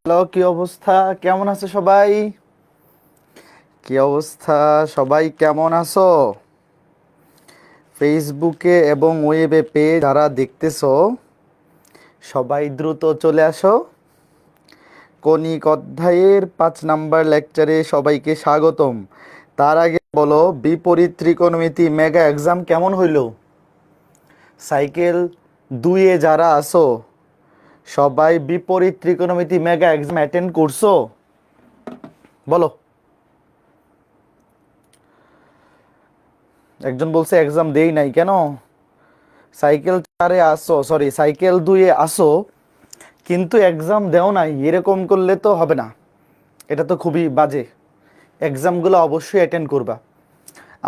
Hello, কি অবস্থা? কেমন আছে সবাই? কি অবস্থা? সবাই কেমন আছো? ফেসবুকে এবং ওয়েবে পেজ যারা দেখতেছো সবাই দ্রুত চলে আসো। কনিক অধ্যায়ের 5 নাম্বার লেকচারে সবাইকে স্বাগতম। তার আগে বলো, বিপরীত ত্রিকোণমিতি মেগা এক্সাম কেমন হইলো? সাইকেল 2-এ যারা আসো সবাই বিপরীত ত্রিকোণমিতি মেগা এক্সাম অ্যাটেন্ড করছো? বলো। একজন বলছে এক্সাম দেই নাই, কেন? সাইকেল 4-এ আসো, সরি সাইকেল 2-এ আসো কিন্তু এক্সাম দেও নাই, এরকম করলে তো হবে না। এটা তো খুবই বাজে। এক্সামগুলো অবশ্যই অ্যাটেন্ড করবা।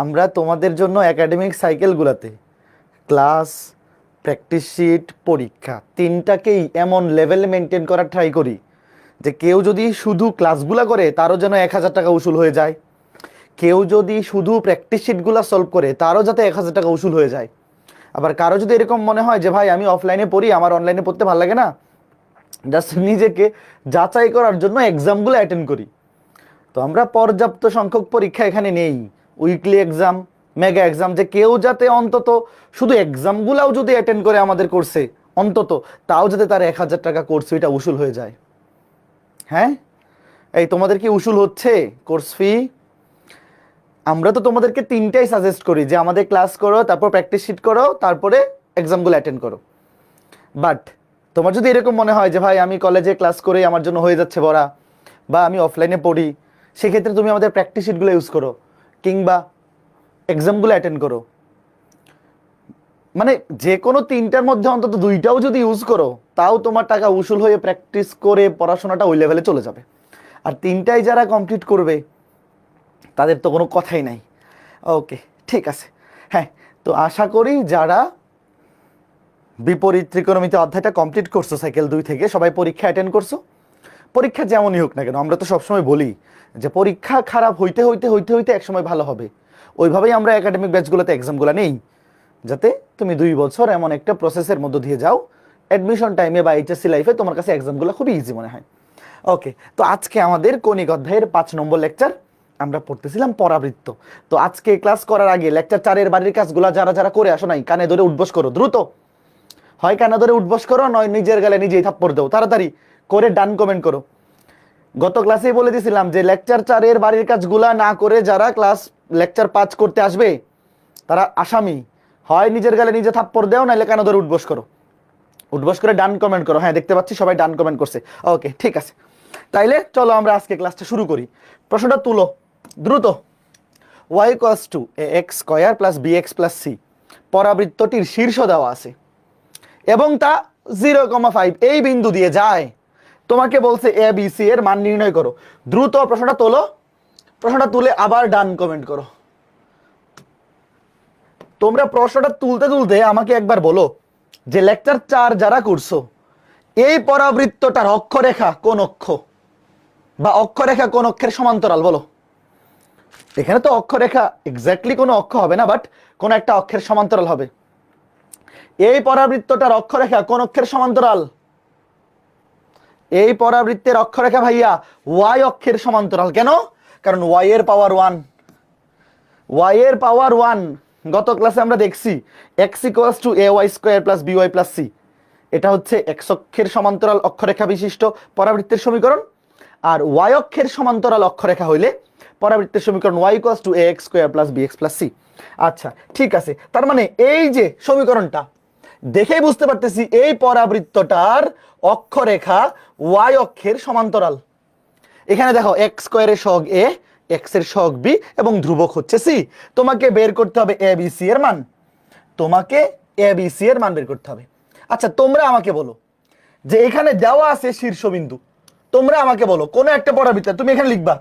আমরা তোমাদের জন্য একাডেমিক সাইকেলগুলোতে ক্লাস, প্র্যাকটিস শিট, পরীক্ষা তিনটাকেই এমন লেভেলে মেনটেন করার ট্রাই করি যে কেউ যদি শুধু ক্লাসগুলো করে তারও যেন 1,000 টাকা উসুল হয়ে যায়, কেউ যদি শুধু প্র্যাকটিস শিটগুলো সলভ করে তারও যাতে 1,000 টাকা উসুল হয়ে যায়। আবার কারো যদি এরকম মনে হয় যে ভাই আমি অফলাইনে পড়ি, আমার অনলাইনে পড়তে ভালো লাগে না, জাস্ট নিজেকে যাচাই করার জন্য এক্সামগুলো অ্যাটেন্ড করি। তো আমরা পর্যাপ্ত সংখ্যক পরীক্ষা এখানে নেই, উইকলি এক্সাম, মেগা এক্সাম, যে কেউ যাতে অন্তত শুধু এক্সামগুলাও যদি অ্যাটেন্ড করে আমাদের কোর্সে, অন্তত তাও যাতে তার 1,000 টাকা কোর্স ফিটা উসুল হয়ে যায়। হ্যাঁ, এই তোমাদের কি উসুল হচ্ছে কোর্স ফি? আমরা তো তোমাদেরকে তিনটাই সাজেস্ট করি যে আমাদের ক্লাস করো, তারপর প্র্যাকটিস শিট করো, তারপরে এক্সামগুলো অ্যাটেন্ড করো। বাট তোমার যদি এরকম মনে হয় যে ভাই আমি কলেজে ক্লাস করে আমার জন্য হয়ে যাচ্ছে পড়া, বা আমি অফলাইনে পড়ি, সেক্ষেত্রে তুমি আমাদের প্র্যাকটিস শিটগুলো ইউজ করো কিংবা এক্সামগুলো অ্যাটেন্ড করো। মানে যে কোনো তিনটার মধ্যে অন্তত দুইটাও যদি ইউজ করো তাও তোমার টাকা উসুল হয়ে প্র্যাকটিস করে পড়াশোনাটা ওই লেভেলে চলে যাবে। আর তিনটাই যারা কমপ্লিট করবে তাদের তো কোনো কথাই নাই। ওকে, ঠিক আছে। হ্যাঁ, তো আশা করি যারা বিপরীত ত্রিকোণমিতি অধ্যায়টা কমপ্লিট করছো সাইকেল 2 থেকে, সবাই পরীক্ষা অ্যাটেন্ড করছো। পরীক্ষা যেমনই হোক না কেন, আমরা তো সবসময় বলি যে পরীক্ষা খারাপ হইতে হইতে হইতে হইতে একসময় ভালো হবে। ওইভাবেই আমরা একাডেমিক ব্যাচগুলোতে এক্সামগুলো নেই, যাতে তুমি 2 বছর এমন একটা প্রসেসের মধ্য দিয়ে যাও, অ্যাডমিশন টাইমে বা এইচএসসি লাইফে তোমার কাছে এক্সামগুলো খুবই ইজি মনে হয়। ওকে, তো আজকে আমাদের কনিক অধ্যায়ের 5 নম্বর লেকচার আমরা পড়তেছিলাম পরাবৃত্ত। তো আজকে ক্লাস করার আগে লেকচার 4-এর বাড়ির কাজগুলো যারা যারা করে আসো নাই, কানে ধরে উঠবস করো দ্রুত। হয় কানে ধরে উঠবস করো, নয় নিজের গালে নিজেই থাপ্পড় দাও, তাড়াতাড়ি করে ডান কমেন্ট করো। গত ক্লাসেই বলে দিয়েছিলাম যে লেকচার 4-এর বাড়ির কাজগুলা না করে যারা লেকচার 5 করতে আসবে তারা আসামি। হয় নিজের গালে নিজে থাপ্পড় দাও, নাহলে কানে ধরে উঠবস করো। উঠবস করে ডান কমেন্ট করো। হ্যাঁ, দেখতে পাচ্ছি সবাই ডান কমেন্ট করছে। ওকে, ঠিক আছে। তাইলে চলো আমরা আজকে ক্লাসটা শুরু করি। প্রশ্নটা তুলো দ্রুত। y equals to ax square plus bx plus c পরাবৃত্তটির শীর্ষ দেওয়া আছে এবং তা 0,5 এই বিন্দু দিয়ে যায়। তোমাকে বলছে এ বি সি এর মান নির্ণয় করো। দ্রুত প্রশ্নটা তোলো, প্রশ্নটা তুলে আবার ডান কমেন্ট করো। তোমরা প্রশ্নটা তুলতে তুলতে আমাকে একবার বলো যে লেকচার 4 যারা করছো, এই পরাবৃত্তটার অক্ষরেখা কোন অক্ষ, বা অক্ষরেখা কোন অক্ষের সমান্তরাল? বলো। এখানে তো অক্ষরেখা এক্স্যাক্টলি কোনো অক্ষ হবে না, বাট কোন একটা অক্ষের সমান্তরাল হবে। এই পরাবৃত্তটার অক্ষরেখা কোন অক্ষের সমান্তরাল? এই পরাবৃত্তের অক্ষরেখা ভাইয়া ওয়াই অক্ষের সমান্তরাল। কেন? কারণ ওয়াই এর পাওয়ার 1, ওয়াই এর পাওয়ার 1 গত ক্লাসে আমরা দেখছি x equals to a y square plus b y plus c. এটা হচ্ছে এক্স অক্ষের সমান্তরাল অক্ষরেখা বিশিষ্ট পরাবৃত্তের সমীকরণ। আর ওয়াই অক্ষের সমান্তরাল অক্ষরেখা হইলে পরাবৃত্তের সমীকরণ y equals to a x square plus b x plus c. আচ্ছা, ঠিক আছে। তার মানে এই যে সমীকরণটা দেখেই বুঝতে পারতেছি এই পরাবৃত্তটার অক্ষরেখা ওয়াই অক্ষের সমান্তরাল। এখানে দেখো এক্স স্কোয়ারের সহগ এ, এক্স এর সহগ বি এবং ধ্রুবক হচ্ছে সি। তোমাকে বের করতে হবে এ বি সি এর মান, তোমাকে এ বি সি এর মান বের করতে হবে। আচ্ছা, তোমরা আমাকে বলো যে এখানে দেওয়া আছে শীর্ষবিন্দু, তোমরা আমাকে বলো কোন একটা পরাবৃত্ত তুমি এখানে লিখবা।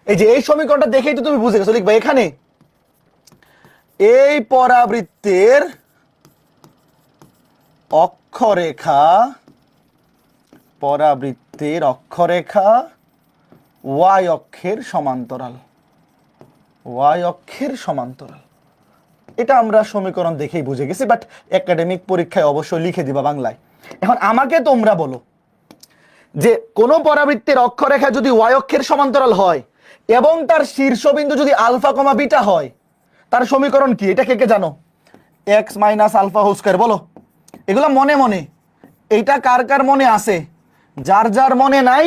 এই যে এই সমীকরণটা দেখেই তো তুমি বুঝে গেছো, লিখবা এখানে এই পরাবৃত্তের অক্ষরেখা, পরাবৃত্তের অক্ষরেখা ওয়াই অক্ষের সমান্তরাল, ওয়াই অক্ষের সমান্তরাল। এটা আমরা সমীকরণ দেখেই বুঝে গেছি, বাট একাডেমিক পরীক্ষায় অবশ্যই লিখে দিবা বাংলায়। এখন আমাকে তোমরা বলো যে কোন পরাবৃত্তের অক্ষরেখা যদি ওয়াই অক্ষের সমান্তরাল হয় এবং তার শীর্ষবিন্দু যদি আলফা কমা বিটা হয়, তার সমীকরণ কি? এটা কে কে জানো? X minus alpha whole square. বলো এগুলা মনে মনে, এইটা কার কার মনে আছে? যার যার মনে নাই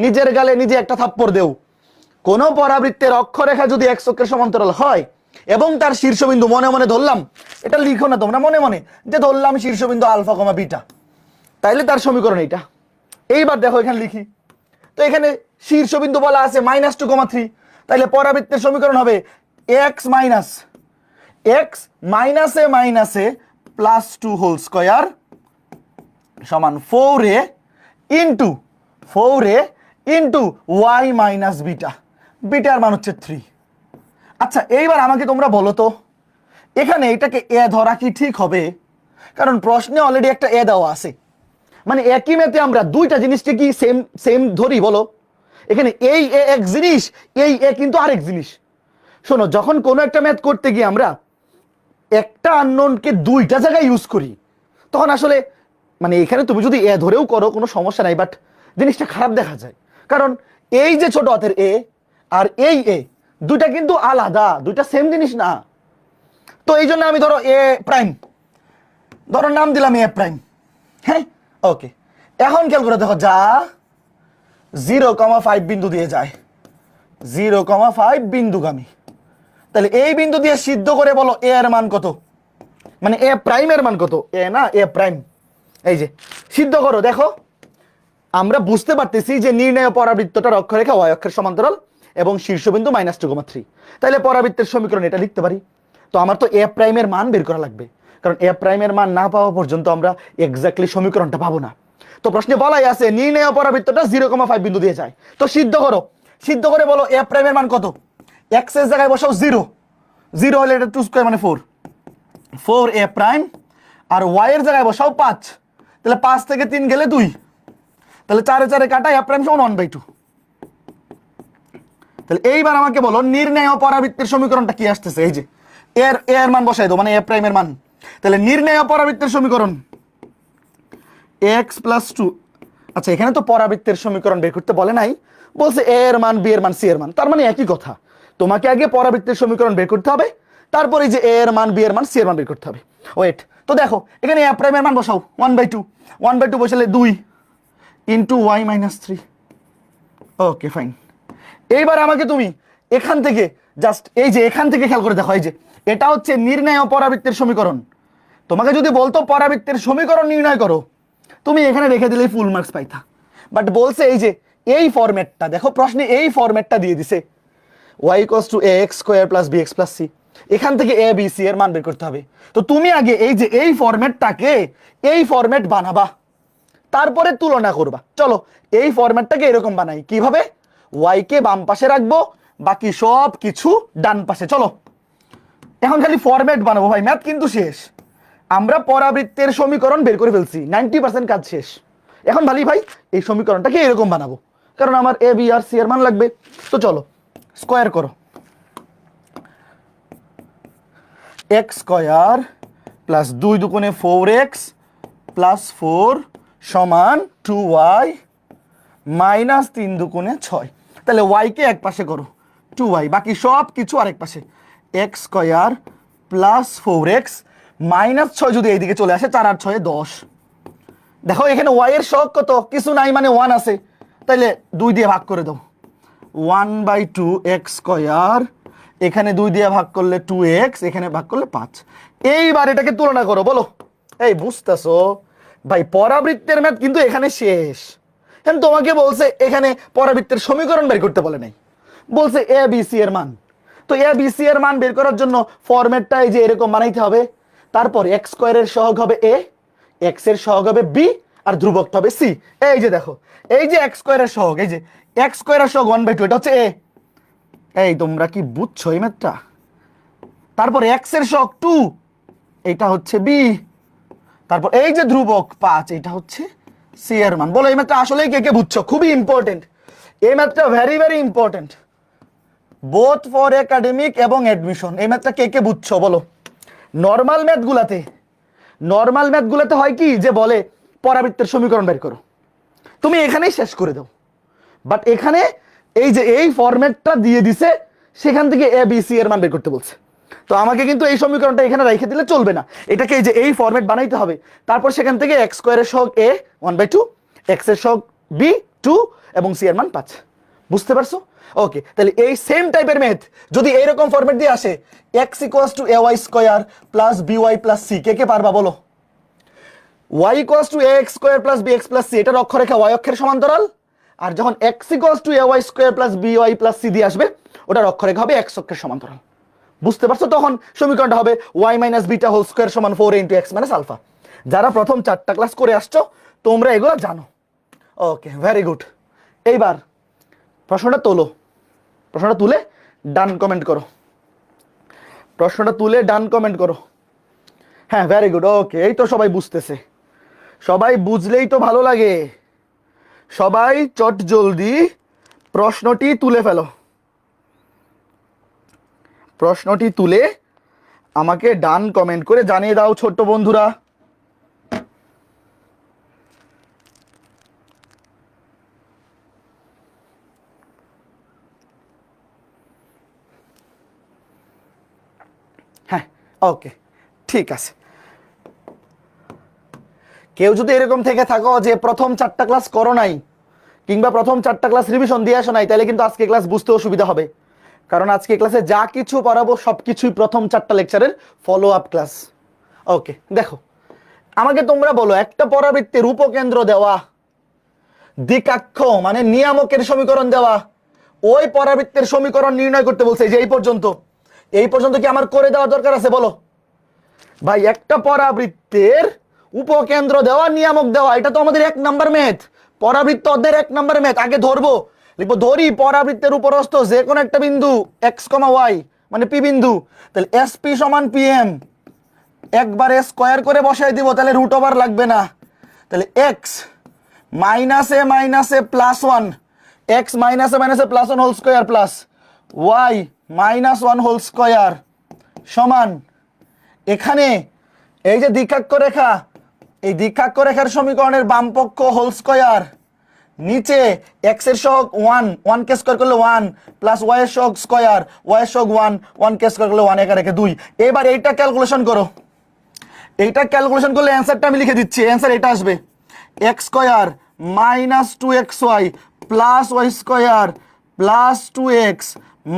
নিজের গালে নিজে একটা থাপ্পড় দেও। কোন পরাবৃত্তের অক্ষরেখা যদি এক্স অক্ষের সমান্তরাল হয় এবং তার শীর্ষবিন্দু, মনে মনে ধরলাম, এটা লিখো না তোমরা, মনে মনে যে ধরলাম শীর্ষবিন্দু আলফা কমা বিটা, তাইলে তার সমীকরণ এইটা। এইবার দেখো এখানে লিখি, তো এখানে শীর্ষবিন্দু বলা আছে -2,3, তাইলে পরাবৃত্তের সমীকরণ হবে এক্স মাইনাসে মাইনাসে +2 হোল স্কয়ার সমান 4a into y minus beta. বিটার মান হচ্ছে 3। আচ্ছা এইবার আমাকে তোমরা বলো তো, এখানে এটাকে এ ধরা কি ঠিক হবে? কারণ প্রশ্নে অলরেডি একটা এ দেওয়া আছে, মানে একই ম্যাথে আমরা দুইটা জিনিসকে কি সেম সেম ধরি? বলো, এখানে এই এ এক জিনিস, এই এ কিন্তু আরেক জিনিস। শোনো, যখন কোনো একটা ম্যাথ করতে গিয়ে আমরা একটা আননোনকে দুইটা জায়গায় ইউজ করি, তখন আসলে মানে এখানে তুমি যদি এ ধরেও করো কোনো সমস্যা নাই, বাট জিনিসটা খারাপ দেখা যায়। কারণ এই যে ছোট হাতের এ আর এই এ দুইটা কিন্তু আলাদা, দুইটা সেম জিনিস না। তো এই জন্য আমি ধরো এ প্রাইম, ধরো নাম দিলাম এ প্রাইম। হ্যাঁ, ওকে। এখন খেয়াল করে দেখো, যা 0,5 বিন্দু দিয়ে যায়, 0,5 বিন্দুগামী, তাহলে এই বিন্দু দিয়ে সিদ্ধ করে বলো এ এর মান কত, মানে এ প্রাইমের মান কত? এ না, এ প্রাইম। এই যে সিদ্ধ করো, দেখো আমরা বুঝতে পারতেছি যে নির্ণয় পরাবৃত্তটার অক্ষরেখা ওয়াই অক্ষের সমান্তরাল এবং শীর্ষবিন্দু -2,3, তাহলে পরাবৃত্তের সমীকরণ এটা লিখতে পারি। তো আমার তো এ প্রাইমের মান বের করা লাগবে, কারণ এ প্রাইমের মান না পাওয়া পর্যন্ত আমরা এক্স্যাক্টলি সমীকরণটা পাবো না। তো প্রশ্নে বলাই আছে নির্ণয় পরাবৃত্তটা 0,5 বিন্দু দিয়ে যায়। তো সিদ্ধ করো, সিদ্ধ করে বলো এ প্রাইমের মান কত? এক্স এর জায়গায় বসাও 0, 0 হলে এটা 2 স্কয়ার মানে 4 এ প্রাইম, আর ওয়াই এর জায়গায় বসাও 5, তাহলে 5 থেকে 3 গেলে 2, তাহলে 4 4 কাটা, এ প্রাইম সমান 1/2। তাহলে এইবার আমাকে বলো নির্ণয় পরাবৃত্তের সমীকরণটা কি আসতেছে? এই যে এর মান বসাই দাও, মানে এ প্রাইমের মান। তাহলে নির্ণয় পরাবৃত্তের সমীকরণ x + 2। আচ্ছা এখানে তো পরাবৃত্তের সমীকরণ বের করতে বলে নাই, বলছে এ এর মান, বি এর মান, সি এর মান, তার মানে একই কথা। তোমাকে আগে পরাবৃত্তের সমীকরণ বের করতে হবে, তারপরে যে এ এর মান, বি এর মান, সি এর মান বের করতে হবে। ওয়েট, তো দেখো এখানে এ প্রাইমের মান বসাও 1/2 বসালে 2 into y minus 3। Okay fine. এইবার আমাকে তুমি এখান থেকে জাস্ট এই যে এখান থেকে খেয়াল করে দেখো, এই যে এটা হচ্ছে নির্ণয় পরাবৃত্তের সমীকরণ। তোমাকে যদি বলতো পরাবৃত্তের সমীকরণ নির্ণয় করো, তুমি এখানে রেখে দিলে ফুল মার্কস পাইতা। বাট বলছে এই যে এই ফরম্যাটটা দেখো, প্রশ্নে এই ফরম্যাটটা দিয়ে দিছে y = ax² + bx + c। এখান থেকে a b c এর মান বের করতে হবে। তো তুমি আগে এই যে এই ফরম্যাটটাকে এই ফরম্যাট বানাবা, তারপরে তুলনা করবা। চলো এই ফরম্যাটটাকে এরকম বানাই, কিভাবে? y কে বাম পাশে রাখবো, বাকি সব কিছু ডান পাশে। চলো এখন খালি ফরম্যাট বানাবো ভাই, ম্যাথ কিন্তু শেষ। আমরা পরাবৃত্তের সমীকরণ বের করে ফেলছি, 90% কাজ শেষ। এখন ভাই এই সমীকরণটাকে এরকম বানাবো, কারণ আমার এ বি আর সি এর মান লাগবে। তো চলো স্কয়ার করো, x² + 2 দুগুণে 4x + 4 সমান 2y - 3 দুগুণে 6। তাহলে y কে এক পাশে করো, 2y, বাকি সব কিছু আরেক পাশে। x² + 4x -6 যদি এইদিকে চলে আসে, 4 আর 6 10। দেখো এখানে y এর সহগ কত? কিছু নাই, মানে 1 আছে, তাইলে 2 দিয়ে ভাগ করে দাও, 1/2 x², এখানে 2 দিয়ে ভাগ করলে 2x, এখানে ভাগ করলে 5। এইবার এটাকে তুলনা করো, বলো। এই বুঝতেছো ভাই, পরাবৃত্তের ম্যাথ কিন্তু এখানে শেষ। এখন তোমাকে বলছে এখানে পরাবৃত্তের সমীকরণ বের করতে বলে নাই, বলছে এ বি সি এর মান। তো এ বি সি এর মান বের করার জন্য ফরম্যাটটা এই যে এরকম বানাইতে হবে। তারপর x² এর সহগ হবে a, x এর সহগ হবে b, আর ধ্রুবকটা হবে c। এই যে দেখো, এই যে x² এর সহগ, এই যে x² এর সহগ 1/2, এটা হচ্ছে a। এই তোমরা কি বুঝছো এই ম্যাথটা? তারপর x এর সহগ 2, এটা হচ্ছে b। তারপর এই যে ধ্রুবক 5, এটা হচ্ছে c এর মান। বলো এই ম্যাথটা আসলে কে কে বুঝছো? খুবই ইম্পর্টেন্ট এই ম্যাথটা, very very important, both for academic এবং অ্যাডমিশন। এই ম্যাথটা কে কে বুঝছো বলো? নর্মাল ম্যাথগুলাতে হয় কি, যে বলে পরাবৃত্তের সমীকরণ বের করো। তো তুমি এখানেই শেষ করে দাও। বাট এখানে এই যে এই ফরম্যাটটা দিয়ে দিছে, সেখান থেকে এ বি সি এর মান বের করতে বলছে। তো আমাকে কিন্তু এই সমীকরণটা এখানে রেখে দিলে চলবে না, এটাকে এই যে এই ফরম্যাট বানাইতে হবে। তারপর সেখান থেকে এক্স স্কোয়ারের সহগ এ 1/2, এক্স এর সহগ বি 2 এবং সি এর মান 5। বুঝতে পারছো? ওকে, তাহলে এই সেম টাইপের ম্যাথ যদি এইরকম ফরম্যাট দিয়ে আসে, x equals to a y square plus b y plus c, কে কে পারবা বলো? y equals to ax square plus bx plus c, এটার অক্ষরেখা y অক্ষের সমান্তরাল। আর যখন x equals to ay square plus by plus c দিয়ে আসবে, ওটার অক্ষরেখা হবে x অক্ষের সমান্তরাল। বুঝতে পারছো? তখন সমীকরণটা হবে y minus beta whole square সমান 4 ইন্টু x মাইনাস আলফা। যারা প্রথম 4টা ক্লাস করে আসছো তোমরা এগুলো জানো। ওকে, ভেরি গুড। এইবার প্রশ্নটা তোলো, প্রশ্নটা তুলে ডান কমেন্ট করো, প্রশ্নটা তুলে ডান কমেন্ট করো। হ্যাঁ, ভেরি গুড। ওকে, এই তো সবাই বুঝতেছে, সবাই বুঝলেই তো ভালো লাগে। সবাই চট জলদি প্রশ্নটি তুলে ফেলো, প্রশ্নটি তুলে আমাকে ডান কমেন্ট করে জানিয়ে দাও ছোট্ট বন্ধুরা। হ্যাঁ, ওকে, ঠিক আছে। কেউ যদি এরকম থেকে থাকো যে প্রথম 4টা ক্লাস করো নাই, কিংবা প্রথম 4টা ক্লাস রিভিশন দিয়ে আসো নাই, তাহলে কিন্তু আজকে ক্লাস বুঝতে অসুবিধা হবে। কারণ আজকে ক্লাসে যা কিছু পড়াবো সবকিছুই প্রথম 4টা লেকচারের ফলো আপ ক্লাস। ওকে, দেখো, আমাকে তোমরা বলো, একটা পরাবৃত্তের উপকেন্দ্র দেওয়া, দ্বিকাক্ষ মানে নিয়ামকের সমীকরণ দেওয়া, ওই পরাবৃত্তের সমীকরণ নির্ণয় করতে বলছে। যে এই পর্যন্ত, এই পর্যন্ত কি আমার করে দেওয়া দরকার আছে বলো? ভাই, একটা পরাবৃত্তের উপকেন্দ্র দেওয়া, নিয়ামক দেওয়া, এটা তো আমাদের 1 নাম্বার ম্যাথ। পরাবৃত্ত অধ্যায়ের 1 নাম্বার ম্যাথ। আগে ধরবো, লিখবো ধরি পরাবৃত্তের উপরস্থ যে কোনো একটা বিন্দু x, y মানে পি বিন্দু, তাহলে SP সমান PM, একবার স্কয়ার করে বসাই দিব, তাহলে রুট ওভার লাগবে না। তাহলে x minus a plus 1, x minus a plus 1 whole square plus y minus 1 whole square সমান, এখানে এই যে দ্বিকাক্ষ রেখা, এই দ্বিকাক্ষ রেখার সমীকরণের বাম পক্ষ হোল স্কয়ার, নিচে x এর সহগ 1 কে স্কয়ার করলে 1 প্লাস y এর সহগ স্কয়ার, y এর সহগ 1 কে স্কয়ার করলে 1 একা রেখে 2। এবার এইটা ক্যালকুলেশন করো, এইটা ক্যালকুলেশন করলে অ্যানসারটা আমি লিখে দিচ্ছি। অ্যানসার এটা আসবে x square minus 2xy plus y square plus 2x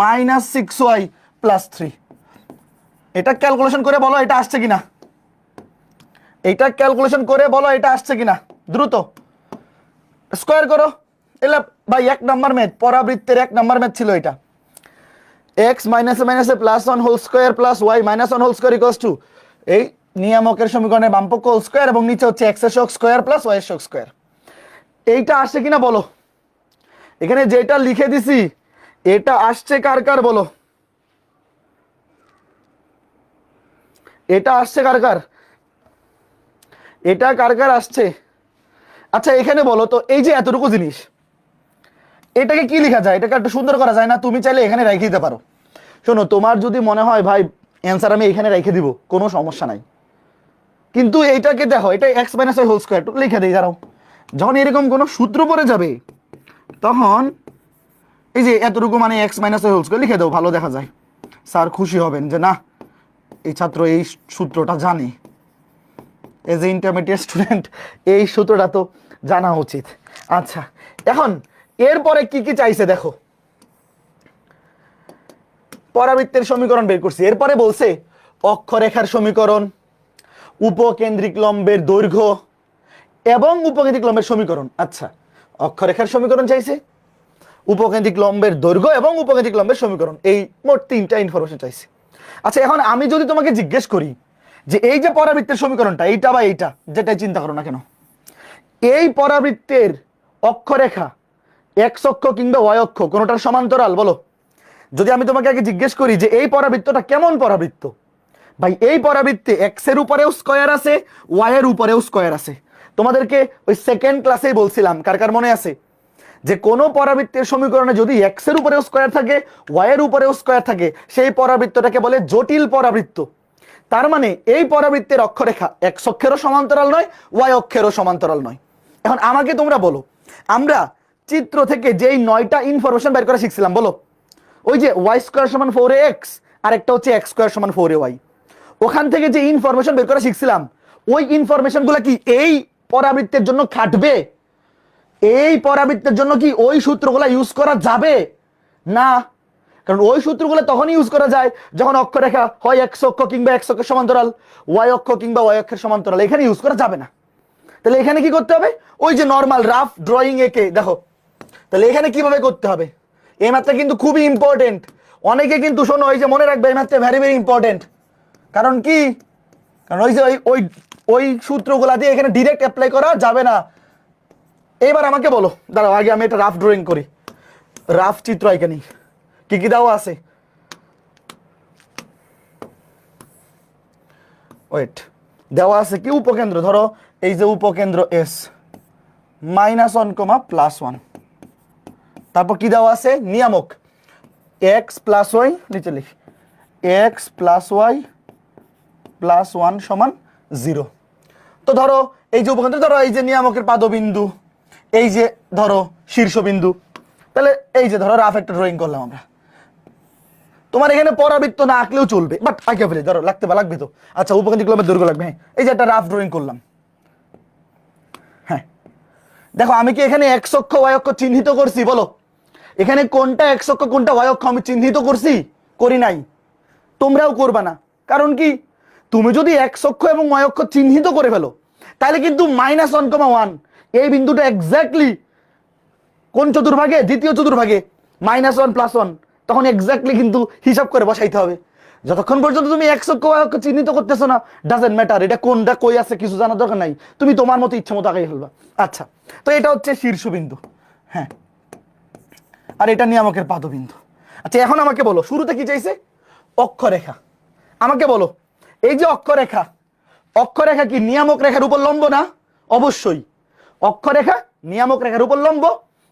minus 6y plus 3। এটা ক্যালকুলেশন করে বলো এটা আসছে কিনা, এটা ক্যালকুলেশন করে বলো এটা আসছে কিনা, দ্রুত স্কয়ার করো। এলা ভাই 1 নাম্বার ম্যাথ, পরাবৃত্তের 1 নাম্বার ম্যাথ ছিল এটা। x minus a plus 1 whole square plus y minus 1 whole square equals to এই নিয়ামকের সমীকরণের বাম পক্ষ হোল স্কয়ার এবং নিচে হচ্ছে x এর সহগ স্কয়ার প্লাস y এর সহগ স্কয়ার। এইটা আসছে কিনা বলো? এখানে যেটা লিখে দিছি এটা আসছে কার কার বলো? এটা আসছে কার কার? এটা কার কার আসছে? আচ্ছা, এখানে বলো তো, এই যে এতটুকু জিনিস, এটাকে কি লেখা যায়? এটাকে একটু সুন্দর করা যায় না? তুমি চাইলে এখানে রেখে দিতে পারো। শোনো, তোমার যদি মনে হয় ভাই অ্যান্সার আমি এখানে রেখে দিব, কোনো সমস্যা নাই, কিন্তু এইটাকে দেখো, এটা x minus y whole square লিখে দিই। দাঁড়াও, যখন এরকম কোনো সূত্র পড়ে যাবে তখন এই যে এতটুকু মানে x minus y whole square লিখে দাও, ভালো দেখা যায়। স্যার খুশি হবেন যে না, এই ছাত্র এই সূত্রটা জানে, এজ এ ইন্টারমিডিয়েট স্টুডেন্ট এই সূত্রটা তো জানা উচিত। আচ্ছা, এখন এরপরে কি কি চাইছে দেখো, পরাবৃত্তের সমীকরণ বের করছি। এরপরে বলছে অক্ষরেখার সমীকরণ, উপকেন্দ্রিক লম্বের দৈর্ঘ্য এবং উপকেন্দ্রিক লম্বের সমীকরণ। আচ্ছা, অক্ষরেখার সমীকরণ চাইছে, উপকেন্দ্রিক লম্বের দৈর্ঘ্য এবং উপকেন্দ্রিক লম্বের সমীকরণ, এই মোট 3টা ইনফরমেশন চাইছে। আচ্ছা, এখন আমি যদি তোমাকে জিজ্ঞেস করি যে এই যে পরাবৃত্তের সমীকরণটা, এইটা বা এইটা, যেটাই চিন্তা করো না কেন, এই পরাবৃত্তের অক্ষরেখা x অক্ষ কিংবা y অক্ষ কোনোটার সমান্তরাল বলো? যদি আমি তোমাকে আগে জিজ্ঞেস করি যে এই পরাবৃত্তটা কেমন পরাবৃত্ত, ভাই এই পরাবৃত্তে x এর উপরেও স্কয়ার আছে, y এর উপরেও স্কয়ার আছে। তোমাদেরকে ওই সেকেন্ড ক্লাসেই বলছিলাম, কার কার মনে আছে, যে কোনো পরাবৃত্তের সমীকরণে যদি x এর উপরেও স্কয়ার থাকে, y এর উপরেও স্কয়ার থাকে, সেই পরাবৃত্তটাকে বলে জটিল পরাবৃত্ত। তার মানে এই পরাবৃত্তের অক্ষরেখা x অক্ষেরও সমান্তরাল নয়, y অক্ষেরও সমান্তরাল নয়। এখন আমাকে তোমরা বলো, আমরা চিত্র থেকে যেই 9টা ইনফরমেশন বের করা শিখছিলাম বলো, ওই যে ওয়াই স্কোয়ার সমান 4x আর একটা হচ্ছে এক্স স্কোয়ার সমান 4ay, ওখান থেকে যে ইনফরমেশন বের করা শিখছিলাম ওই ইনফরমেশনগুলো কি এই পরাবৃত্তের জন্য খাটবে? এই পরাবৃত্তের জন্য কি ওই সূত্রগুলো ইউজ করা যাবে না? কারণ ওই সূত্রগুলো তখনই ইউজ করা যায় যখন অক্ষরেখা হয় এক্স অক্ষ কিংবা এক্স অক্ষের সমান্তরাল, ওয়াই অক্ষ কিংবা ওয়াই অক্ষের সমান্তরাল, এখানে ইউজ করা যাবে না। তাহলে এখানে কি করতে হবে? ওই যে নর্মাল রাফ ড্রয়িং এঁকে দেখো, তাহলে এখানে কিভাবে করতে হবে? এই ম্যাথটা কিন্তু খুবই ইম্পর্টেন্ট। অনেকে কিন্তু শোনো, এই যে মনে রাখবে এই ম্যাথটা ভেরি ভেরি ইম্পর্টেন্ট। কারণ কি? কারণ ওই যে ওই ওই সূত্রগুলা দিয়ে এখানে ডিরেক্ট অ্যাপ্লাই করা যাবে না। এবার আমাকে বলো, দাঁড়াও আগে আমি একটা রাফ ড্রয়িং করি, রাফ চিত্র এখানে কি কি দেওয়া আছে। ওয়েট, দেওয়া আছে কি উপকেন্দ্র, ধরো এই যে উপকেন্দ্র এস -1, +1, তারপর কি দেওয়া আছে নিয়ামক এক্স প্লাস ওয়াই, নিচে লিখি এক্স প্লাস ওয়াই প্লাস 1 সমান 0। তো ধরো এই যে উপকেন্দ্র, ধরো এই যে নিয়ামকের পাদবিন্দু, এই যে ধরো শীর্ষবিন্দু, তাহলে এই যে ধরো রাফ একটা ড্রয়িং করলাম আমরা। তোমার এখানে পরাবৃত্ত না আঁকলেও চলবে, বাট আঁকে ফেলে ধরো লাগবে তো। আচ্ছা উপকেন্দ্রিক লম্বের দৈর্ঘ্য লাগবে, হ্যাঁ এই যে একটা রাফ ড্রয়িং করলাম। হ্যাঁ দেখো আমি কি এখানে এক্স অক্ষ ওয়াই অক্ষ চিহ্নিত করছি বলো? এখানে কোনটা এক্স অক্ষ কোনটা ওয়াই অক্ষ আমি চিহ্নিত করছি? করি নাই। তোমরাও করবা না। কারণ কি? তুমি যদি এক্স অক্ষ এবং ওয়াই অক্ষ চিহ্নিত করে ফেলো তাহলে কিন্তু -1, 1 এই বিন্দুটা এক্স্যাক্টলি কোন চতুর্ভাগে? দ্বিতীয় চতুর্ভাগে, -1 + 1, তখন এক্স্যাক্টলি কিন্তু হিসাব করে বসাইতে হবে। যতক্ষণ পর্যন্ত তুমি এক্স অক্ষ ওয়াই অক্ষ চিহ্নিত করতেছো না, ডাজেন্ট ম্যাটার এটা কোনটা কই আছে কিছু জানার দরকার নাই, তুমি তোমার মতো ইচ্ছে মতো আগাই ফেলবা। আচ্ছা, তো এটা হচ্ছে শীর্ষবিন্দু, হ্যাঁ, আর এটা নিয়ামকের পাদবিন্দু। আচ্ছা এখন আমাকে বলো, শুরুতে কি চাইছে? অক্ষরেখা। আমাকে বলো এই যে অক্ষরেখা, অক্ষরেখা কি নিয়ামক রেখার উপর লম্ব না? অবশ্যই। অক্ষরেখা নিয়ামক রেখার উপর লম্ব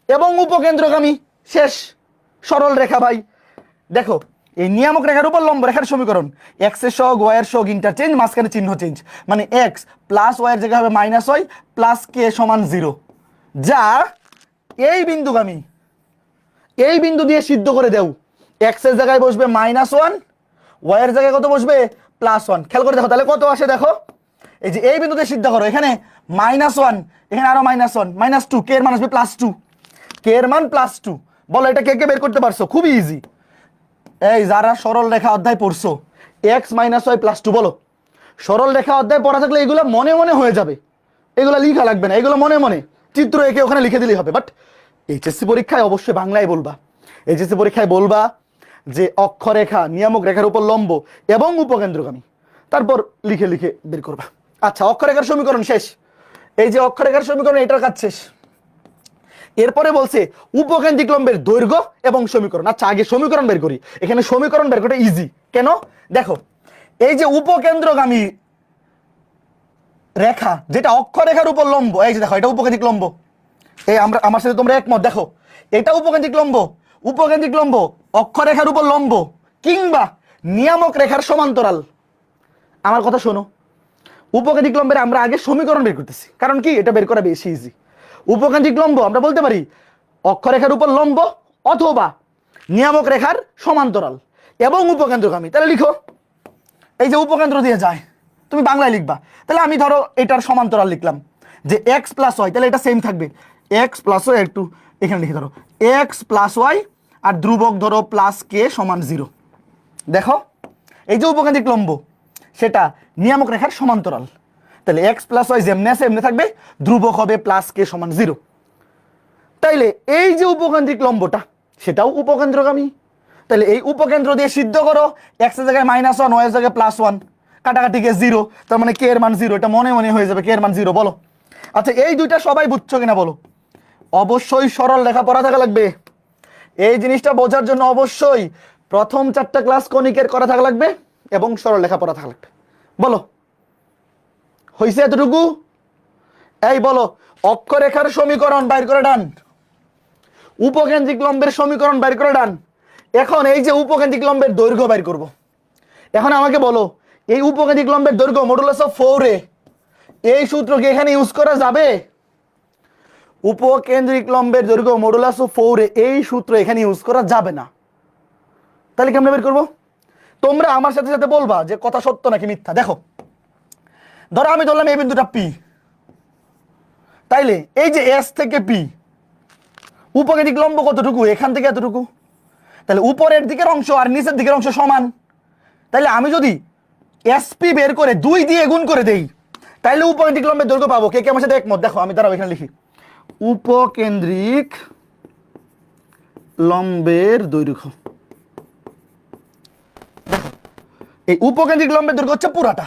এবং উপকেন্দ্রগামী, শেষ সরল রেখা ভাই। দেখো এই নিয়ামক রেখার উপর লম্ব রেখার সমীকরণ এক্স এর সহগ ওয়াই এর সহগ ইন্টারচেঞ্জ, মাঝখানে চিহ্ন চেঞ্জ, মানে এক্স প্লাস ওয়াই এর জায়গায় হবে -y প্লাস কে সমান 0, যা এই বিন্দুগামী। এই বিন্দু দিয়ে সিদ্ধ করে দেও, এক্স এর জায়গায় বসবে -1, ওয়াই এর জায়গায় কত বসবে? +1। খেয়াল করে দেখো তাহলে কত আসে, দেখো এই যে এই বিন্দুতে সিদ্ধ করো, এখানে -1, এখানে আরো -1, -2, কে এর মান আসবে +2, কে এর মান +2। বলো এটা কে কে বের করতে পারছো? খুবই ইজি। এই যারা সরল রেখা অধ্যায় পড়ছো, x - y +2, বলো সরল রেখা অধ্যায় পড়া থাকলে এগুলো মনে মনে হয়ে যাবে, এগুলো লেখা লাগবে না, এগুলো মনে মনে চিত্র এঁকে ওখানে লিখে দিলেই হবে। বাট এইচএসসি পরীক্ষায় অবশ্যই বাংলায় বলবা, এইচএসসি পরীক্ষায় বলবা যে অক্ষরেখা নিয়ামক রেখার উপর লম্ব এবং উপকেন্দ্রগামী, তারপর লিখে লিখে বের করবা। আচ্ছা অক্ষরেখার সমীকরণ শেষ, এই যে অক্ষরেখার সমীকরণ এটার কাজ শেষ। এরপরে বলছে উপকেন্দ্রিক লম্বের দৈর্ঘ্য এবং সমীকরণ। আচ্ছা আগে সমীকরণ বের করি, এখানে সমীকরণ বের করা ইজি। কেন? দেখো এই যে উপকেন্দ্রগামী রেখা যেটা অক্ষরেখার উপর লম্ব, এই যে দেখো এটা উপকেন্দ্রিক লম্ব, এই আমরা আমার সাথে তোমরা একমত, দেখো এটা উপকেন্দ্রিক লম্ব। উপকেন্দ্রিক লম্ব অক্ষরেখার উপর লম্ব কিংবা নিয়ামক রেখার সমান্তরাল। আমার কথা শোনো, উপকেন্দ্রিক লম্বের আমরা আগে সমীকরণ বের করতেছি, কারণ কি এটা বের করা বেশি ইজি। উপকেন্দ্রিক লম্ব আমরা বলতে পারি অক্ষরেখার উপর লম্ব অথবা নিয়ামক রেখার সমান্তরাল এবং উপকেন্দ্রগামী। তাহলে লিখো এই যে উপকেন্দ্র দিয়ে যায়, তুমি বাংলায় লিখবা। তাহলে আমি ধরো এটার সমান্তরাল লিখলাম যে এক্স প্লাস ওয়াই, তাহলে এটা সেম থাকবে এক্স প্লাস ওয়াই, একটু এখানে লিখে ধরো এক্স প্লাস ওয়াই আর ধ্রুবক ধরো প্লাস কে সমান 0। দেখো এই যে উপকেন্দ্রিক লম্ব সেটা নিয়ামক রেখার সমান্তরাল, তাহলে এক্স প্লাস ওয়াই যেমনি আছে এমনি থাকবে, ধ্রুবক হবে প্লাস কে সমান 0। তাইলে এই যে উপকেন্দ্রিক লম্বটা সেটাও উপকেন্দ্রগামী, তাহলে এই উপকেন্দ্র দিয়ে সিদ্ধ করো, এক্স এর জায়গায় -1, ওয়াই এর জায়গায় +1, কাটাকাটি কে 0, তার মানে কে এর মান 0, এটা মনে মনে হয়ে যাবে কে এর মান 0। বলো আচ্ছা এই দুইটা সবাই বুঝছো কিনা বলো? অবশ্যই সরল রেখা পড়া থাকা লাগবে। এই জিনিসটা বোঝার জন্য অবশ্যই প্রথম 4টা ক্লাস কণিকের করা থাকা লাগবে এবং সরল রেখা পড়া থাকা লাগবে। বলো হইছে এতটুকু? এই বলো অক্ষরেখার সমীকরণ বাইর করে ডান, উপকেন্দ্রিক লম্বের সমীকরণ বাইর করে ডান। এখন এই যে উপকেন্দ্রিক লম্বের দৈর্ঘ্য বাইর করব। এখন আমাকে বলো এই উপকেন্দ্রিক লম্বের দৈর্ঘ্য মডুলাস অফ 4a, এই সূত্র কি এখানে ইউজ করা যাবে? উপকেন্দ্রিক লম্বের দৈর্ঘ্য মডুলাস অফ 4 এই সূত্র এখানে ইউজ করা যাবে না। তাহলে কেমনে বের করবো? তোমরা আমার সাথে সাথে বলবা যে কথা সত্য নাকি মিথ্যা। দেখো, ধরো আমি ধরলাম এই বিন্দুটা পি, তাইলে এই যে এস থেকে পি উপকেন্দ্রিক লম্ব কতটুকু? এখান থেকে এতটুকু। তাহলে উপরের দিকের অংশ আর নিচের দিকের অংশ সমান। তাহলে আমি যদি এসপি বের করে 2 দিয়ে গুণ করে দেই, তাইলে উপকেন্দ্রিক লম্বের দৈর্ঘ্য পাবো। কে কে আমার সাথে একমত? দেখো আমি দাঁড়াও এখানে লিখি, উপকেন্দ্রিক লম্বের দৈর্ঘ্য। দেখো, এই উপকেন্দ্রিক লম্বের দৈর্ঘ্য হচ্ছে পুরাটা,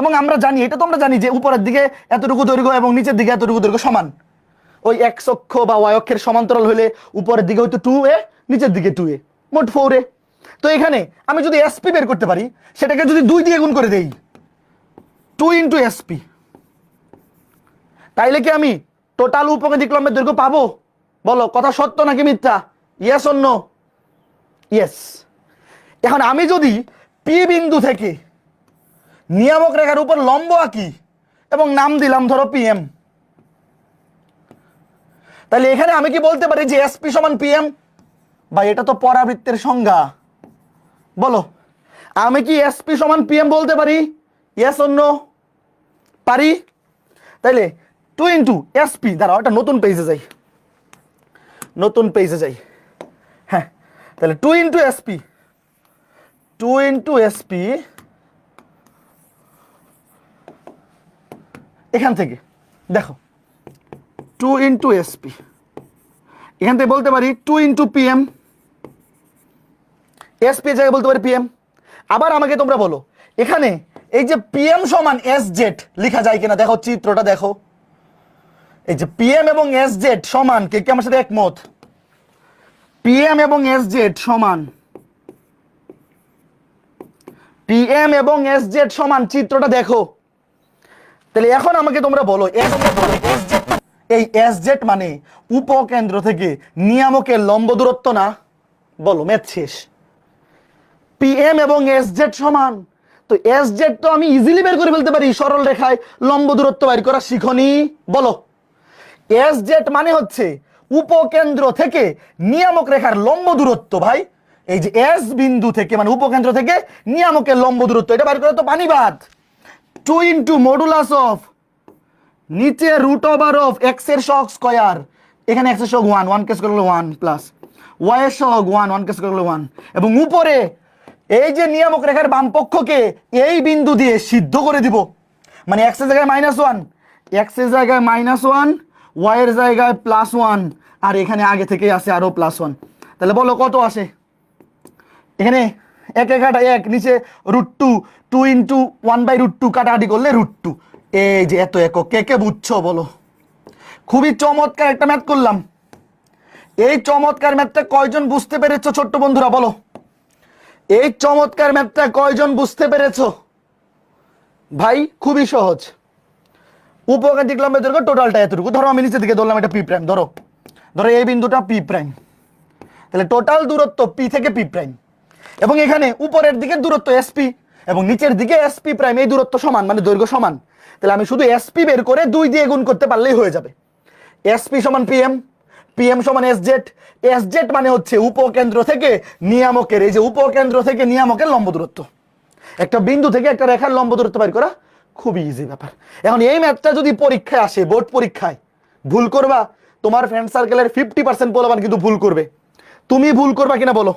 এবং আমরা জানি, এটা তো আমরা জানি যে উপরের দিকে এতটুকু দৈর্ঘ্য এবং নিচের দিকে এতটুকু দৈর্ঘ্য সমান। ওই এক্স অক্ষ বা ওয়াই অক্ষের সমান্তরাল হলে উপরের দিকে হয়তো 2a, নিচের দিকে 2a, মোট 4a। তো এখানে আমি যদি এসপি বের করতে পারি, সেটাকে যদি 2 দিয়ে গুণ করে দেই, 2 ইন্টু এসপি, তাইলে কি আমি টোটাল উপকেন্দ্রিক লম্বের দৈর্ঘ্য পাবো? বলো কথা সত্য নাকি মিথ্যা? Yes or no? ইয়েস। এখন আমি যদি পি বিন্দু থেকে নিয়ামক রেখার উপর লম্ব আঁকি এবং নাম দিলাম ধরো পিএম, তাহলে এখানে আমি কি বলতে পারি যে এসপি সমান পিএম? বা এটা তো পরাবৃত্তের সংজ্ঞা। বলো, আমি কি এসপি সমান পিএম বলতে পারি? Yes or no? পারি। তাইলে 2 ইন্টু এসপি, দাঁড়াও একটা নতুন পেজে যাই, নতুন পেজে যাই। হ্যাঁ, তাহলে 2 ইন্টু এসপি, 2 ইন্টু এসপি, এখান থেকে দেখো 2 ইন্টু এসপি, এখান থেকে বলতে পারি 2 ইন্টু পিএম, এসপি জায়গায় বলতে পারি পিএম। আবার আমাকে তোমরা বলো, এখানে এই যে পিএম সমান এস জেড লেখা যায় কিনা? দেখো চিত্রটা দেখো, এই যে পিএম এবং এস জেড সমান, কে কে আমার সাথে একমত? পিএম এবং এস জেড সমান, পিএম এবং এস জেড সমান, চিত্রটা দেখো। তাহলে এখন আমাকে তোমরা বলো, এই এস জেড মানে উপকেন্দ্র থেকে নিয়ামকের লম্ব দূরত্ব না? বলো, ম্যাথ শেষ। পিএম এবং এস জেড সমান, তো এস জেড তো আমি ইজিলি বের করে ফেলতে পারি, সরল রেখায় লম্ব দূরত্ব বের করা শিখনি? বলো, এস জেড মানে হচ্ছে উপকেন্দ্র থেকে নিয়ামক রেখার লম্ব দূরত্ব। ভাই, এই যে এস বিন্দু থেকে মানে উপকেন্দ্র থেকে নিয়ামকের লম্ব দূরত্ব, এটা বের করে তো পানিবাদ। 2 ইন্টু মডুলাস অফ নিচে রুট ওভার অফ এক্স এর সহগ স্কয়ার, এখানে এক্স এর সহগ 1, 1 কেস করে 1 প্লাস ওয়াই এর সহগ 1, 1 কেস করে 1, এবং উপরে এই যে নিয়ামক রেখার বাম পক্ষকে এই বিন্দু দিয়ে সিদ্ধ করে দিব, মানে এক্স এর জায়গায় -1, এক্স এর জায়গায় -1, ওয়াই এর জায়গায় +1, আর এখানে আগে থেকেই আছে আরো +1। তাহলে বলো কত আসে? এখানে এক কাটা 1, নিচে √2, 2 ইন্টু 1/√2 কাটাকাটি করলে √2। এই যে এত একক, কে কে বুঝছো বলো? খুবই চমৎকার একটা ম্যাথ করলাম। এই চমৎকার ম্যাথটা কয়জন বুঝতে পেরেছো ছোট্ট বন্ধুরা? বলো, এই চমৎকার ম্যাথটা কয়জন বুঝতে পেরেছো? ভাই খুবই সহজ। উপকেন্দ্রিক লম্বের দৈর্ঘ্য টোটালটা এতটুকু। ধরো আমি নিচে দিকে ধরলাম এটা পি প্রাইম, ধরো ধরো এই বিন্দুটা পি প্রাইম, তাহলে টোটাল দূরত্ব পি থেকে পি প্রাইম, এবং এখানে উপরের দিকে দূরত্ব এসপি এবং নিচের দিকে এসপি প্রাইম, এই দূরত্ব সমান মানে দৈর্ঘ্য সমান। তাহলে আমি শুধু এসপি বের করে 2 দিয়ে গুণ করতে পারলেই হয়ে যাবে। এসপি সমান পিএম, পিএম সমান এস জেড, এস জেড মানে হচ্ছে উপকেন্দ্র থেকে নিয়ামকের, এই যে উপকেন্দ্র থেকে নিয়ামকের লম্ব দূরত্ব। একটা বিন্দু থেকে একটা রেখার লম্ব দূরত্ব বের করা খুবই ইজি ব্যাপার। এখন এই ম্যাথটা যদি পরীক্ষায় আসে, বোর্ড পরীক্ষায়, ভুল করবা? তোমার ফ্রেন্ড সার্কেলের 50% পোলাপান কিন্তু ভুল করবে। তুমি ভুল করবা কিনা বলো?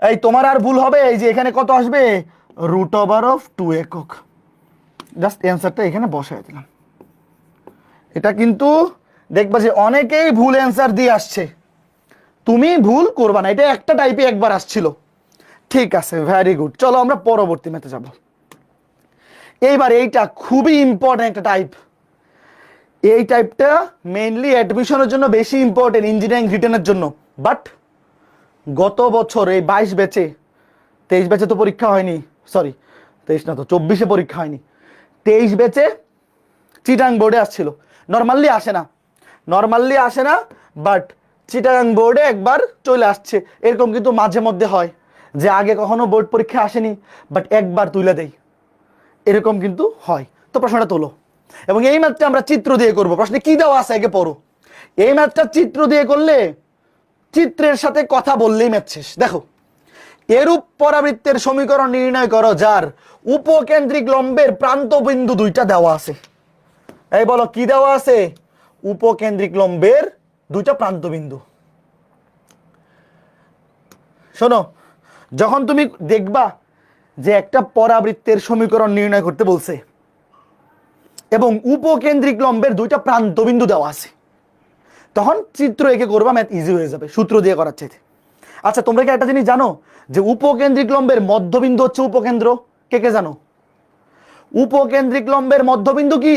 এই তোমার আর ভুল হবে, এই যে এখানে কত আসবে? √2 একক। জাস্ট অ্যান্সারটা এখানে বসাই দিলাম। এটা কিন্তু দেখবা যে অনেকেই ভুল অ্যান্সার দিয়ে আসছে, তুমি ভুল করবা না। এটা একটা টাইপে একবার আসছিল। ঠিক আছে, ভেরি গুড। চলো আমরা পরবর্তী ম্যাথে যাব। এইবার এইটা খুবই ইম্পর্টেন্ট একটা টাইপ। এই টাইপটা মেইনলি অ্যাডমিশনের জন্য বেশি ইম্পর্টেন্ট, ইঞ্জিনিয়ারিং রিটেনের জন্য। বাট গত বছর এই 22 ব্যাচে, 23 ব্যাচে তো পরীক্ষা হয়নি, সরি 23 না তো 24-এ পরীক্ষা হয়নি, 23 ব্যাচে চিটাং বোর্ডে আসছিল। নর্মালি আসে না, বাট চিটাং বোর্ডে একবার চলে আসছে। এরকম কিন্তু মাঝে মধ্যে হয় যে আগে কখনো বোর্ড পরীক্ষা আসেনি, বাট একবার তুলে দেয়, এরকম কিন্তু হয়। তো প্রশ্নটা তোলো। এবং এই ম্যাথটা আমরা চিত্র দিয়ে করব। প্রশ্নে কি দেওয়া আছে আগে পড়ো। এই ম্যাথটা চিত্র দিয়ে করলে, চিত্রের সাথে কথা বললেই ম্যাথ শেষ। দেখো, এরূপ পরাবৃত্তের সমীকরণ নির্ণয় করো যার উপকেন্দ্রিক লম্বের প্রান্ত বিন্দু দুইটা দেওয়া আছে। এই বলো কি দেওয়া আছে? উপকেন্দ্রিক লম্বের দুইটা প্রান্ত বিন্দু। শোনো, যখন তুমি দেখবা যে একটা পরাবৃত্তের সমীকরণ নির্ণয় করতে বলছে এবং উপকেন্দ্রিক লম্বের দুইটা প্রান্ত বিন্দু দেওয়া আছে, তখন চিত্র এঁকে করবা, ম্যাথ ইজি হয়ে যাবে সূত্র দিয়ে করার চাইতে। আচ্ছা, তোমরা কি একটা জিনিস জানো যে উপকেন্দ্রিক লম্বের মধ্যবিন্দু হচ্ছে উপকেন্দ্র? কে কে জানো? উপকেন্দ্রিক লম্বের মধ্যবিন্দু কি?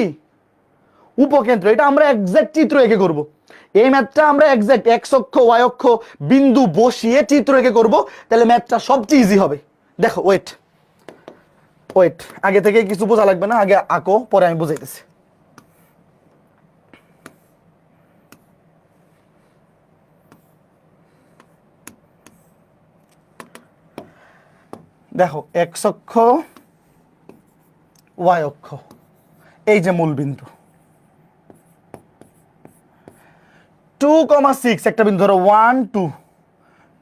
উপকেন্দ্র। এটা আমরা এক্সাক্ট চিত্র এঁকে করব। এই ম্যাথটা আমরা এক্সাক্ট এক্স অক্ষ ওয়াই অক্ষ বিন্দু বসিয়ে চিত্র এঁকে করব, তাহলে ম্যাথটা সবচেয়ে ইজি হবে। দেখো, ওয়েট ওয়েট, আগে থেকে কিছু বোঝা লাগবে না, আগে আঁকো, পরে আমি বুঝাইতেছি। দেখো, এক্স অক্ষ ওয়াই অক্ষ, এই যে মূল বিন্দু 2,6 একটা বিন্দু ধরো, 1 2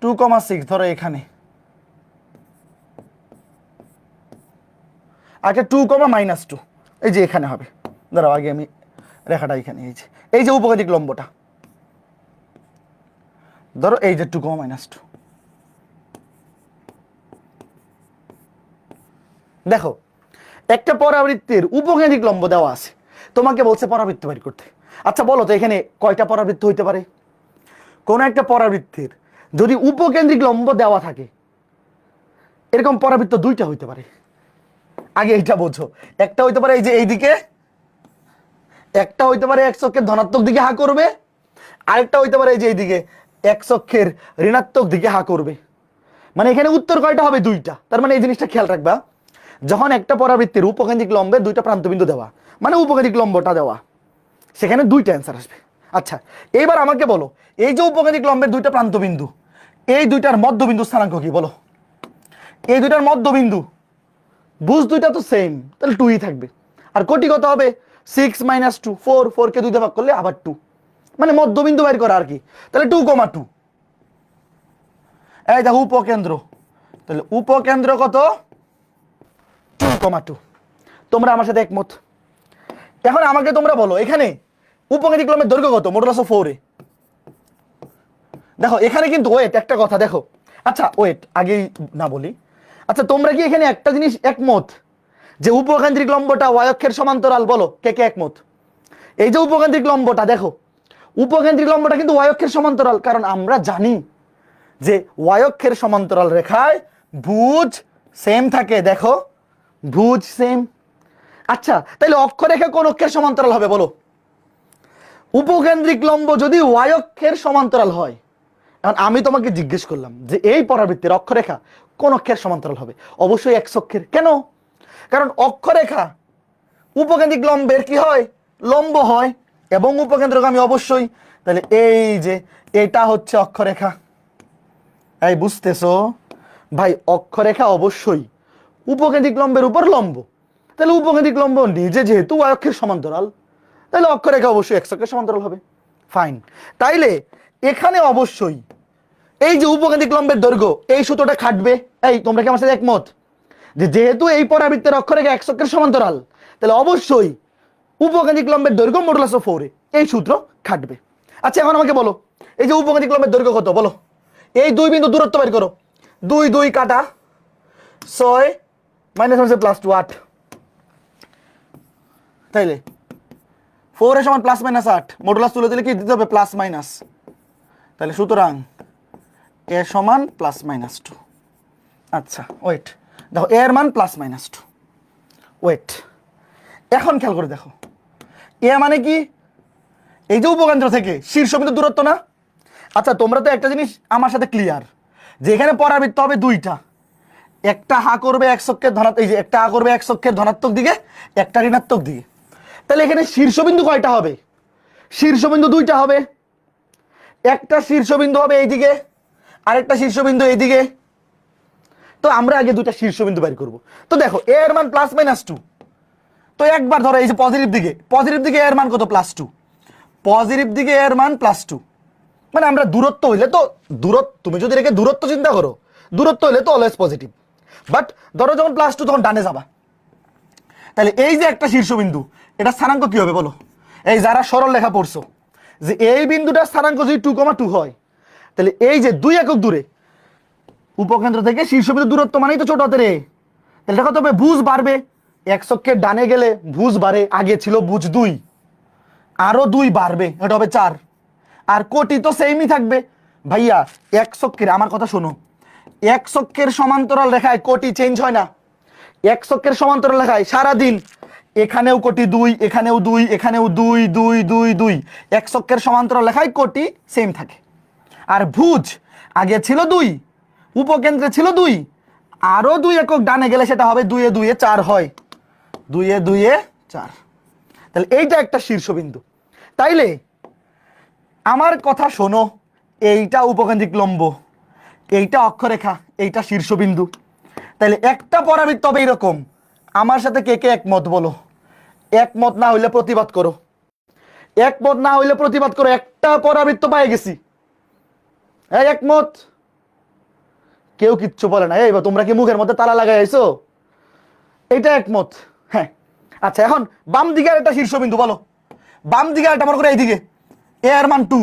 2,6 ধরো এখানে, আচ্ছা 2,-2 এই যে এখানে হবে। ধরো আগে আমি রেখাটা এখানে, এই যে উপকেন্দ্রিক লম্বটা ধরো, এই যে 2,-2। দেখো, একটা পরাবৃত্তের উপকেন্দ্রিক লম্ব দেওয়া আছে, তোমাকে বলছে পরাবৃত্ত বের করতে। আচ্ছা বলো তো, এখানে কয়টা পরাবৃত্ত হইতে পারে? কোন একটা পরাবৃত্তের যদি উপকেন্দ্রিক লম্ব দেওয়া থাকে, এরকম পরাবৃত্ত দুইটা হইতে পারে। আগে এইটা বোঝো। একটা হইতে পারে এই যে এইদিকে, একটা হইতে পারে এক্স অক্ষের ধনাত্মক দিকে হা করবে, আরেকটা হইতে পারে এই যে এইদিকে এক্স অক্ষের ঋণাত্মক দিকে হা করবে। মানে এখানে উত্তর কয়টা হবে? দুইটা। তার মানে এই জিনিসটা খেয়াল রাখবা, যখন একটা পরাবৃত্তির উপকেন্দ্রিক লম্বের দুইটা প্রান্তবিন্দু দেওয়া, মানে উপকেন্দ্রিক লম্বটা দেওয়া, সেখানে দুইটা অ্যান্সার আসবে। আচ্ছা, এইবার আমাকে বলো, এই যে উপকেন্দ্রিক লম্বের দুইটা প্রান্তবিন্দু, এই দুইটার মধ্যবিন্দু স্থানাঙ্ক কি বলো? এই দুইটার মধ্যবিন্দু, ভুজ দুইটা তো সেম, তাহলে 2ই থাকবে। আর কোটি কত হবে? 6 - 2, 4, 4 কে 2 দিয়ে ভাগ করলে আবার 2, মানে মধ্যবিন্দু বের করা আর কি। তাহলে 2,2। এই দেখো উপকেন্দ্র, তাহলে উপকেন্দ্র কত? 2,2। তোমরা আমার সাথে একমত? এখন আমাকে তোমরা বলো, এখানে উপকেন্দ্রিক লম্বের দৈর্ঘ্য কত? মডুলাস অফ 4 এ। দেখো এখানে কিন্তু ওয়েট, একটা কথা দেখো। আচ্ছা ওয়েট, আগেই না বলি, আচ্ছা তোমরা কি এখানে একটা জিনিস একমত যে উপকেন্দ্রিক লম্বটা ওয়াই অক্ষের সমান্তরাল? বলো কে কে একমত? এই যে উপকেন্দ্রিক লম্বটা, দেখো উপকেন্দ্রিক লম্বটা কিন্তু ওয়াই অক্ষের সমান্তরাল, কারণ আমরা জানি যে ওয়াই অক্ষের সমান্তরাল রেখায় ভুজ সেম থাকে। দেখো ভুজ সেম। আচ্ছা তাহলে অক্ষরেখা কোন অক্ষের সমান্তরাল হবে বলো? উপকেন্দ্রিক লম্ব যদি ওয়াই অক্ষের সমান্তরাল হয়, এখন আমি তোমাকে জিজ্ঞেস করলাম যে এই পরাবৃত্তির অক্ষরেখা কোন অক্ষের সমান্তরাল হবে? অবশ্যই এক্স অক্ষের। কেন? কারণ অক্ষরেখা উপকেন্দ্রিক লম্বের কি হয়? লম্ব হয়, এবং উপকেন্দ্রগামী অবশ্যই। তাহলে এই যে এটা হচ্ছে অক্ষরেখা। এই বুঝতেছো ভাই? অক্ষরেখা অবশ্যই উপকেন্দ্রিক লম্বের উপর লম্ব, তাহলে উপকেন্দ্রিক লম্ব নিজে যেহেতু ওয়াই অক্ষের সমান্তরাল, তাহলে অক্ষরেখা অবশ্যই এক্স অক্ষের সমান্তরাল হবে। ফাইন। তাইলে এখানে অবশ্যই এই যে উপকেন্দ্রিক লম্বের দৈর্ঘ্য, এই সূত্রটা খাটবে। এই তোমরা কি আমার সাথে একমত যে যেহেতু এই পরাবৃত্তের অক্ষরেখা এক্স অক্ষের সমান্তরাল, তাহলে অবশ্যই উপকেন্দ্রিক লম্বের দৈর্ঘ্য মডুলাস অফ 4 এ, এই সূত্র খাটবে। আচ্ছা এখন আমাকে বলো, এই যে উপকেন্দ্রিক লম্বের দৈর্ঘ্য কত বলো? এই দুই বিন্দু দূরত্ব বের করো। 2 2 কাটা 6 - +2 8। তাইলে 4 এর সমান +-8, মডুলাস তুলে দিলে কি দিতে হবে? Plus minus. তাহলে সুতরাং এ সমান +-2। আচ্ছা ওয়েট, দেখো এর মান +-2। ওয়েট, এখন খেয়াল করে দেখো, এ মানে কি? এই যে উপকেন্দ্র থেকে শীর্ষবিন্দু দূরত্ব না? আচ্ছা তোমরা তো একটা জিনিস আমার সাথে ক্লিয়ার, যে এখানে পরাবৃত্ত হবে দুইটা, একটা হা করবে এক্স অক্ষের ধনাত্মক, এই যে একটা হা করবে এক্স অক্ষের ধনাত্মক দিকে, একটা ঋণাত্মক দিকে। তাহলে এখানে শীর্ষবিন্দু কয়টা হবে? শীর্ষবিন্দু দুইটা হবে। একটা শীর্ষবিন্দু হবে এইদিকে, আরেকটা শীর্ষবিন্দু এইদিকে। তো আমরা আগে দুইটা শীর্ষবিন্দু বের করব। তো দেখো এর মান +-2, তো একবার ধরো এই যে পজিটিভ দিকে এর মান কত +2, পজিটিভ দিকে এর মান +2, মানে আমরা দূরত্ব হইলে তো তুমি যদি রেখে দূরত্ব চিন্তা করো, দূরত্ব হইলে তো অলওয়েজ পজিটিভ, বাট ধরো যখন +2 তখন ডানে যাবা। তাহলে এই যে একটা শীর্ষবিন্দু, এটা স্থানাঙ্ক কি হবে বলো? এই যারা সরল রেখা পড়ছো, যে এই বিন্দুটার স্থানাঙ্ক যদি 2,2 হয়, তাহলে এই যে 2 একক দূরে উপকেন্দ্র থেকে শীর্ষবিন্দু দূরত্ব মানেই তো ছোট হাতের এ, তাহলে এটা কত হবে? ভুজ বাড়বে, এক অক্ষের ডানে গেলে ভুজ বাড়ে, আগে ছিল ভুজ 2, আরো 2 বাড়বে, এটা হবে 4, আর কোটি তো সেমই থাকবে। ভাইয়া এক অক্ষের, আমার কথা শোনো, এক অক্ষের সমান্তরাল রেখায় কোটি চেঞ্জ হয় না। এক অক্ষের সমান্তরাল রেখায় সারাদিন এখানেও কোটি 2, এখানেও 2, এখানেও 2 2 2 2, এক অক্ষের সমান্তরাল রেখায় কোটি সেম থাকে। আর ভুজ আগে ছিল 2, উপকেন্দ্রে ছিল 2, আরো 2 একক ডানে গেলে সেটা হবে 2 এ 2 এ 4 হয়, 2 এ 2 এ 4। তাহলে এইটা একটা শীর্ষবিন্দু। তাইলে আমার কথা শোনো, এইটা উপকেন্দ্রিক লম্ব, এইটা অক্ষরেখা, এইটা শীর্ষবিন্দু। তাহলে একটা পরাবৃত্ত হবে এরকম। আমার সাথে কে কে একমত বলো? একমত না হইলে প্রতিবাদ করো, একমত না হইলে প্রতিবাদ করো। একটা পরাবৃত্ত পেয়ে গেছি, এই একমত? কেউ কিচ্ছু বলে না। এই তোমরা কি মুখের মধ্যে তালা লাগাই আইছো? এইটা একমত, হ্যাঁ। আচ্ছা, এখন বাম দিকে একটা শীর্ষবিন্দু বলো, বাম দিকে একটা মনে করো এইদিকে এ এর মান 2।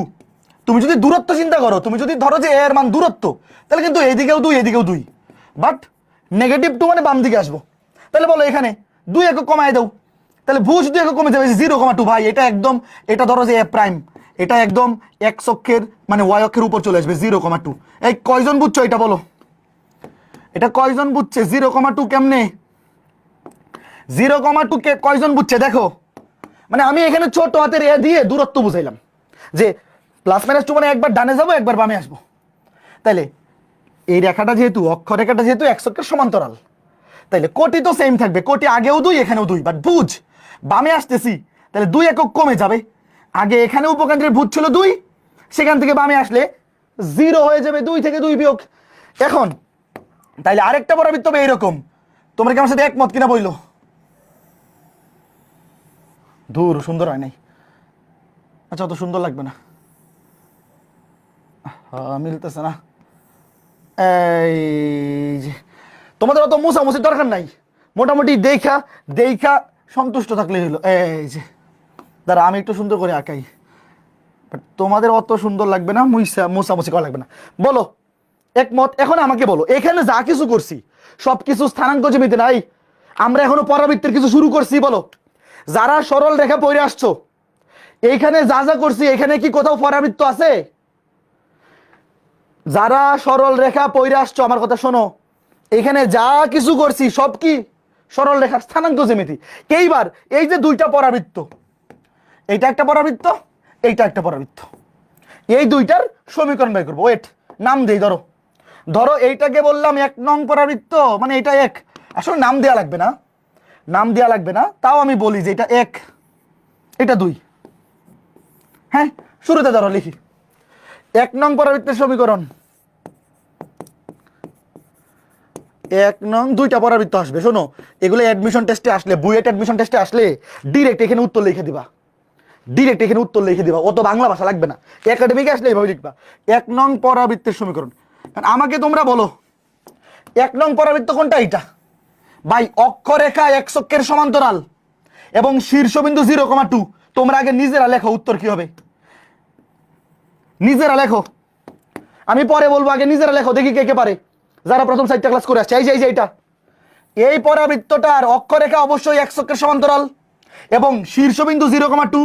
তুমি যদি দূরত্ব চিন্তা করো, তুমি যদি ধরো যে এ এর মান দূরত্ব, তাহলে কিন্তু এইদিকেও 2 এদিকেও 2, বাট -2 মানে বাম দিকে আসবো। তাহলে বলো এখানে 2 একক কমায় দাও, তাহলে ভুজ 2 একক কমে যাবে 0,2। ভাই এটা একদম, এটা ধরো যে এ প্রাইম, এটা একদম x অক্ষের মানে y অক্ষের উপর চলে আসবে 0,2। এই কয়জন বুঝছো এটা বলো? এটা কয়জন বুঝছে 0,2 কেমনে? 0,2 কে কয়জন বুঝছে দেখো? মানে আমি এখানে ছোট হাতের এ দিয়ে দূরত্ব বুঝাইলাম, যে +-2 মানে একবার ডানে যাবো একবার বামে আসবো। তাইলে এই রেখাটা যেহেতু, অক্ষরেখাটা যেহেতু এক অক্ষের সমান্তরাল, তাইলে কোটি তো সেম থাকবে, কোটি আগেও 2 এখানেও 2, বাট ভুজ বামে আসতেছি, তাহলে 2 একক কমে যাবে। আগে এখানে উপকেন্দ্রের ভুজ ছিল 2, সেখান থেকে বামে আসলে 0 হয়ে যাবে, 2 থেকে 2 বিয়োগ। এখন তাইলে আরেকটা পরাবৃত্ত হবে এইরকম। তোমরা কি আমার সাথে একমত কিনা বইলো? দূর, সুন্দর হয় নাই। আচ্ছা, অত সুন্দর লাগবে না, মিলতেছে না। এই যে তোমাদের অত মোছামুছির দরকার নাই, মোটামুটি দেখা দেখা সন্তুষ্ট থাকলে হইলো। এই যে দাঁড়া, আমি একটু সুন্দর করে আঁকাই, বাট তোমাদের অত সুন্দর লাগবে না, মোছামুছি করা লাগবে না। বলো একমত? এখন আমাকে বলো, এখানে যা কিছু করছি সব কিছু স্থানাঙ্ক জমিতে নাই, আমরা এখনো পরাবৃত্তের কিছু শুরু করছি। বলো, যারা সরল রেখা পড়ে আসছো, এইখানে যা যা করছি এখানে কি কোথাও পরাবৃত্ত আছে? যারা সরল রেখা পড়ে আসছো, আমার কথা শোনো, এখানে যা কিছু করছি সব কি সরল রেখার স্থানাঙ্ক জ্যামিতি। এইবার এই যে দুইটা পরাবৃত্ত, এইটা একটা পরাবৃত্ত, এইটা একটা পরাবৃত্ত, এই দুইটার সমীকরণ বের করবো। ওয়েট, নাম দেই। ধরো ধরো এইটাকে বললাম 1 নং পরাবৃত্ত, মানে এটা 1, আসলে নাম দেয়া লাগবে না, নাম দেয়া লাগবে না, তাও আমি বলি যে এটা 1, এটা 2। হ্যাঁ, শুরুতে ধরো লিখি 1 নং পরাবৃত্তের সমীকরণ। 1 নং, দুইটা পরাবৃত্ত আসবে। শোনো, এগুলো অ্যাডমিশন টেস্টে আসলে, বুয়েট অ্যাডমিশন টেস্টে আসলে ডিরেক্ট এখানে উত্তর লিখে দিবা, ডিরেক্ট এখানে উত্তর লিখে দিবা, অত বাংলা ভাষা লাগবে না। একাডেমিকে আসলে এইভাবে লিখবা 1 নং পরাবৃত্তের সমীকরণ। আমাকে তোমরা বলো 1 নং পরাবৃত্ত কোনটা? এইটা। ভাই অক্ষরেখা এক অক্ষের সমান্তরাল এবং শীর্ষবিন্দু 0,2। তোমরা আগে নিজেরা লেখো উত্তর কি হবে, নিজেরা লেখো, আমি পরে বলবো, আগে নিজেরা লেখো, দেখি কে কে পারে, যারা প্রথম 4টা ক্লাস করে আসছে। এই যে এইটা, এই পরাবৃত্তটার অক্ষরেখা অবশ্যই এক অক্ষের সমান্তরাল এবং শীর্ষবিন্দু 0,2।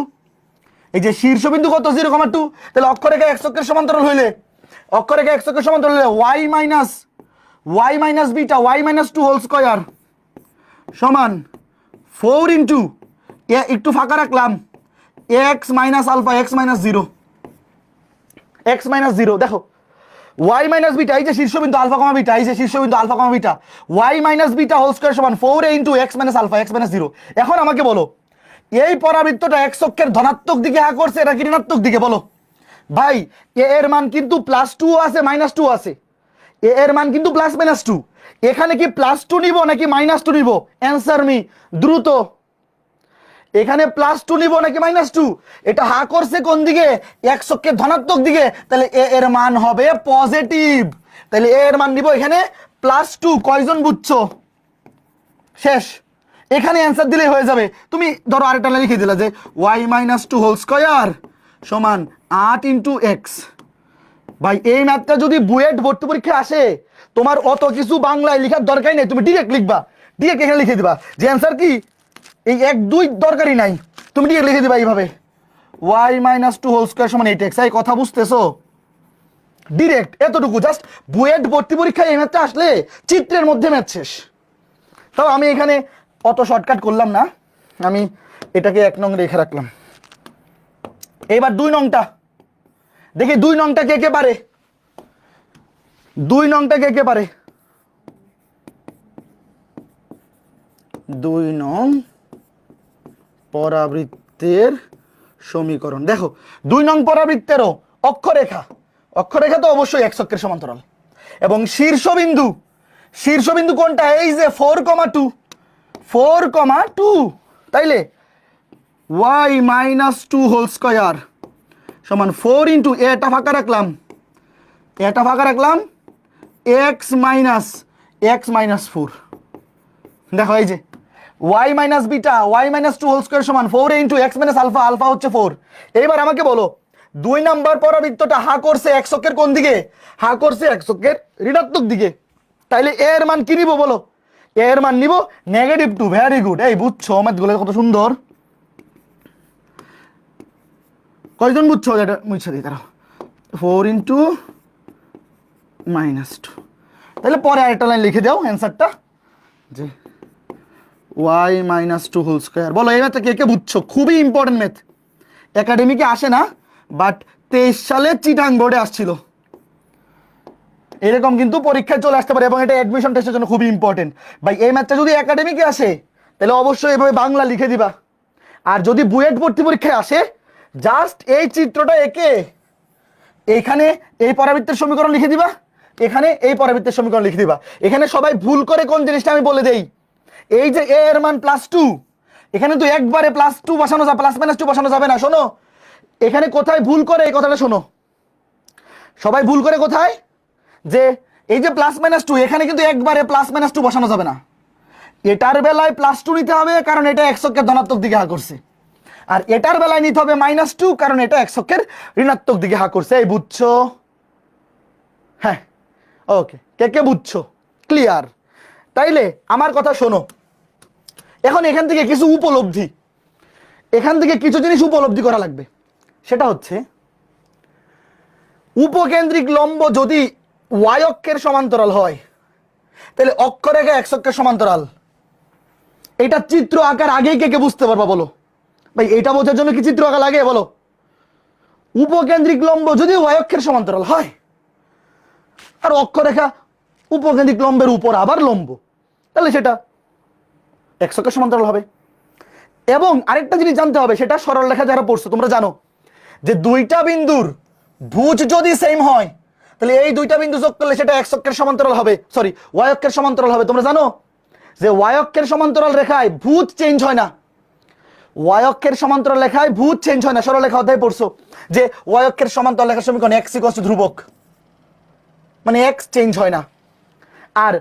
এই যে শীর্ষবিন্দু কত? 0,2। তাহলে অক্ষরেখা এক অক্ষের সমান্তরাল হইলে, অক্ষরেখা এক অক্ষের সমান্তরাল হলে y minus beta y-2 whole square সমান 4 ইন্টু একটু ফাঁকা রাখলাম x minus alpha x minus 0, x minus 0। দেখো y মাইনাস বিটা, এই যে শীর্ষবিন্দু আলফা কমা বিটা, এই যে শীর্ষবিন্দু alpha comma beta, y minus beta whole square সমান 4 into x minus alpha x minus 0। এখন আমাকে বলো, এই পরাবৃত্তটা x অক্ষের ধনাত্মক দিকে হ্যাঁ করছে নাকি ঋণাত্মক দিকে? বলো ভাই, এ এর মান কিন্তু +2 আছে -2 আছে, এ এর মান কিন্তু +-2। এখানে কি +2 নিব নাকি -2 নিব? অ্যানসার মি দ্রুত। এখানে +2 নিব নাকি -2? এটা হা করছে কোন দিকে? x অক্ষের ধনাত্মক দিকে, তাহলে a এর মান হবে পজিটিভ। তাহলে a এর মান নিব এখানে +2। কয়জন বুঝছো? শেষ। এখানে অ্যান্সার দিলেই হয়ে যাবে। তুমি ধরো আরেকটা লিখে দিলা যে y - 2 হোল স্কয়ার সমান 8 × x। ভাই এই ম্যাথটা যদি বুয়েট ভর্তি পরীক্ষা আসে, তোমার অত কিছু বাংলায় লেখার দরকারই নেই, তুমি ডিরেক্ট লিখবা, ডিরেক্ট এখানে লিখে দিবা যে অ্যান্সার কি, এই 1 2 দরকারই নাই, তুমি ডিরেক্ট লিখে দিবা এইভাবে y - 2 হোল স্কয়ার সমান 8x। এই কথা বুঝতেছো? ডিরেক্ট এতটুকু জাস্ট। বুয়েট ভর্তি পরীক্ষায় এই ম্যাথটা আসলে চিত্রের মধ্যে ম্যাথ শেষ। তাও আমি এখানে অত শর্টকাট করলাম না, আমি এটাকে 1 নং রেখে রাখলাম। এবার 2 নংটা দেখি, 2 নংটা কে কে পারে? 2 নংটা কে কে পারে? 2 নং পরাবৃত্তের সমীকরণ। দেখো 2 নং পরাবৃত্তেরও অক্ষরেখা, অক্ষরেখা তো অবশ্যই x অক্ষের সমান্তরাল, এবং শীর্ষবিন্দু, শীর্ষবিন্দু কোনটা? এই যে 4,2, 4,2। তাইলে y - 2 হোল স্কয়ার সমান 4 × এটা ফাঁকা রাখলাম, এটা ফাঁকা রাখলাম, x - 4। দেখো এই যে y - beta, y - 2 whole square সমান 4 × x - আলফা, আলফা হচ্ছে 4। এইবার আমাকে বলো 2 নাম্বার পরাবৃত্তটা হা করছে x অক্ষের কোন দিকে? হা করছে x অক্ষের ঋণাত্মক দিকে। তাইলে a এর মান কি নিব বলো? a এর মান নিব -2। ভেরি গুড, এই বুঝছো ম্যাথগুলো কত সুন্দর। কয়জন বুঝছো? এটা মুছে দিই তারা। 4 × -2। তাহলে পরে আরেকটা লাইন লিখে দাও অ্যান্সারটা, যে y - 2 হোল স্কয়ার। বলো এই ম্যাথটা কে কে বুঝছো? খুবই ইম্পর্টেন্ট ম্যাথ, একাডেমিকে আসে না, বাট 23 সালে চিটাং বোর্ডে আসছিল। এরকম কিন্তু পরীক্ষায় চলে আসতে পারে, এবং এটা অ্যাডমিশন টেস্টের জন্য খুবই ইম্পর্টেন্ট। ভাই এই ম্যাথটা যদি একাডেমিকে আসে তাহলে অবশ্যই এভাবে বাংলা লিখে দিবা। আর যদি বুয়েট ভর্তি পরীক্ষায় আসে, জাস্ট এই চিত্রটা এঁকে এখানে এই পরাবৃত্তের সমীকরণ লিখে দিবা, এখানে এই পরাবৃত্তের সমীকরণ লিখে দিবা। এখানে সবাই ভুল করে কোন জিনিসটা আমি বলে দেই, এই যে a এর মান +2, এখানে তো একবারে +2 বসানো যাবে, +2 বসানো যাবে না। শোনো এখানে কোথায় ভুল করে, এই কথাটা শোনো। সবাই ভুল করে কোথায়, যে এই যে +-2, এখানে কিন্তু একবারে +-2 বসানো যাবে না। এটার বেলায় +2 নিতে হবে, কারণ এটা x অক্ষের ধনাত্মক দিকে হা করছে, আর এটার বেলায় নিতে হবে -2, কারণ এটা x অক্ষের ঋণাত্মক দিকে হা করছে। এই বুঝছো? হ্যাঁ, ওকে, কে কে বুঝছো? ক্লিয়ার? তাইলে আমার কথা শোনো, এখন এখান থেকে কিছু উপলব্ধি, এখান থেকে কিছু জিনিস উপলব্ধি করা লাগবে। সেটা হচ্ছে উপকেন্দ্রিক লম্ব যদি y অক্ষের সমান্তরাল হয়, তাহলে অক্ষরেখা x অক্ষের সমান্তরাল। এটা চিত্র আকার আগেই কে কে বুঝতে পারবা বলো? ভাই এটা বোঝার জন্য কি চিত্র আঁকা লাগে বলো? উপকেন্দ্রিক লম্ব যদি y অক্ষের সমান্তরাল হয়, আর অক্ষরেখা উপকেন্দ্রিক লম্বের উপর আবার লম্ব, তাহলে সেটা x অক্ষের সমান্তরাল হবে। এবং আরেকটা জিনিস জানতে হবে, সেটা সরল রেখা যারা পড়ছো তোমরা জানো, যে দুইটা বিন্দুর ভুজ যদি সেম হয়, তাহলে এই দুইটা বিন্দু যোগ করলে সেটা x অক্ষের সমান্তরাল হবে, সরি y অক্ষের সমান্তরাল হবে। তোমরা জানো যে y অক্ষের সমান্তরাল রেখায় ভুজ চেঞ্জ হয় না, y অক্ষের সমান্তরাল রেখায় ভুজ চেঞ্জ হয় না। সরল রেখা অধ্যায় পড়ছো যে y অক্ষের সমান্তরাল রেখার সমীকরণ x = ধ্রুবক, মানে x চেঞ্জ হয় না। আর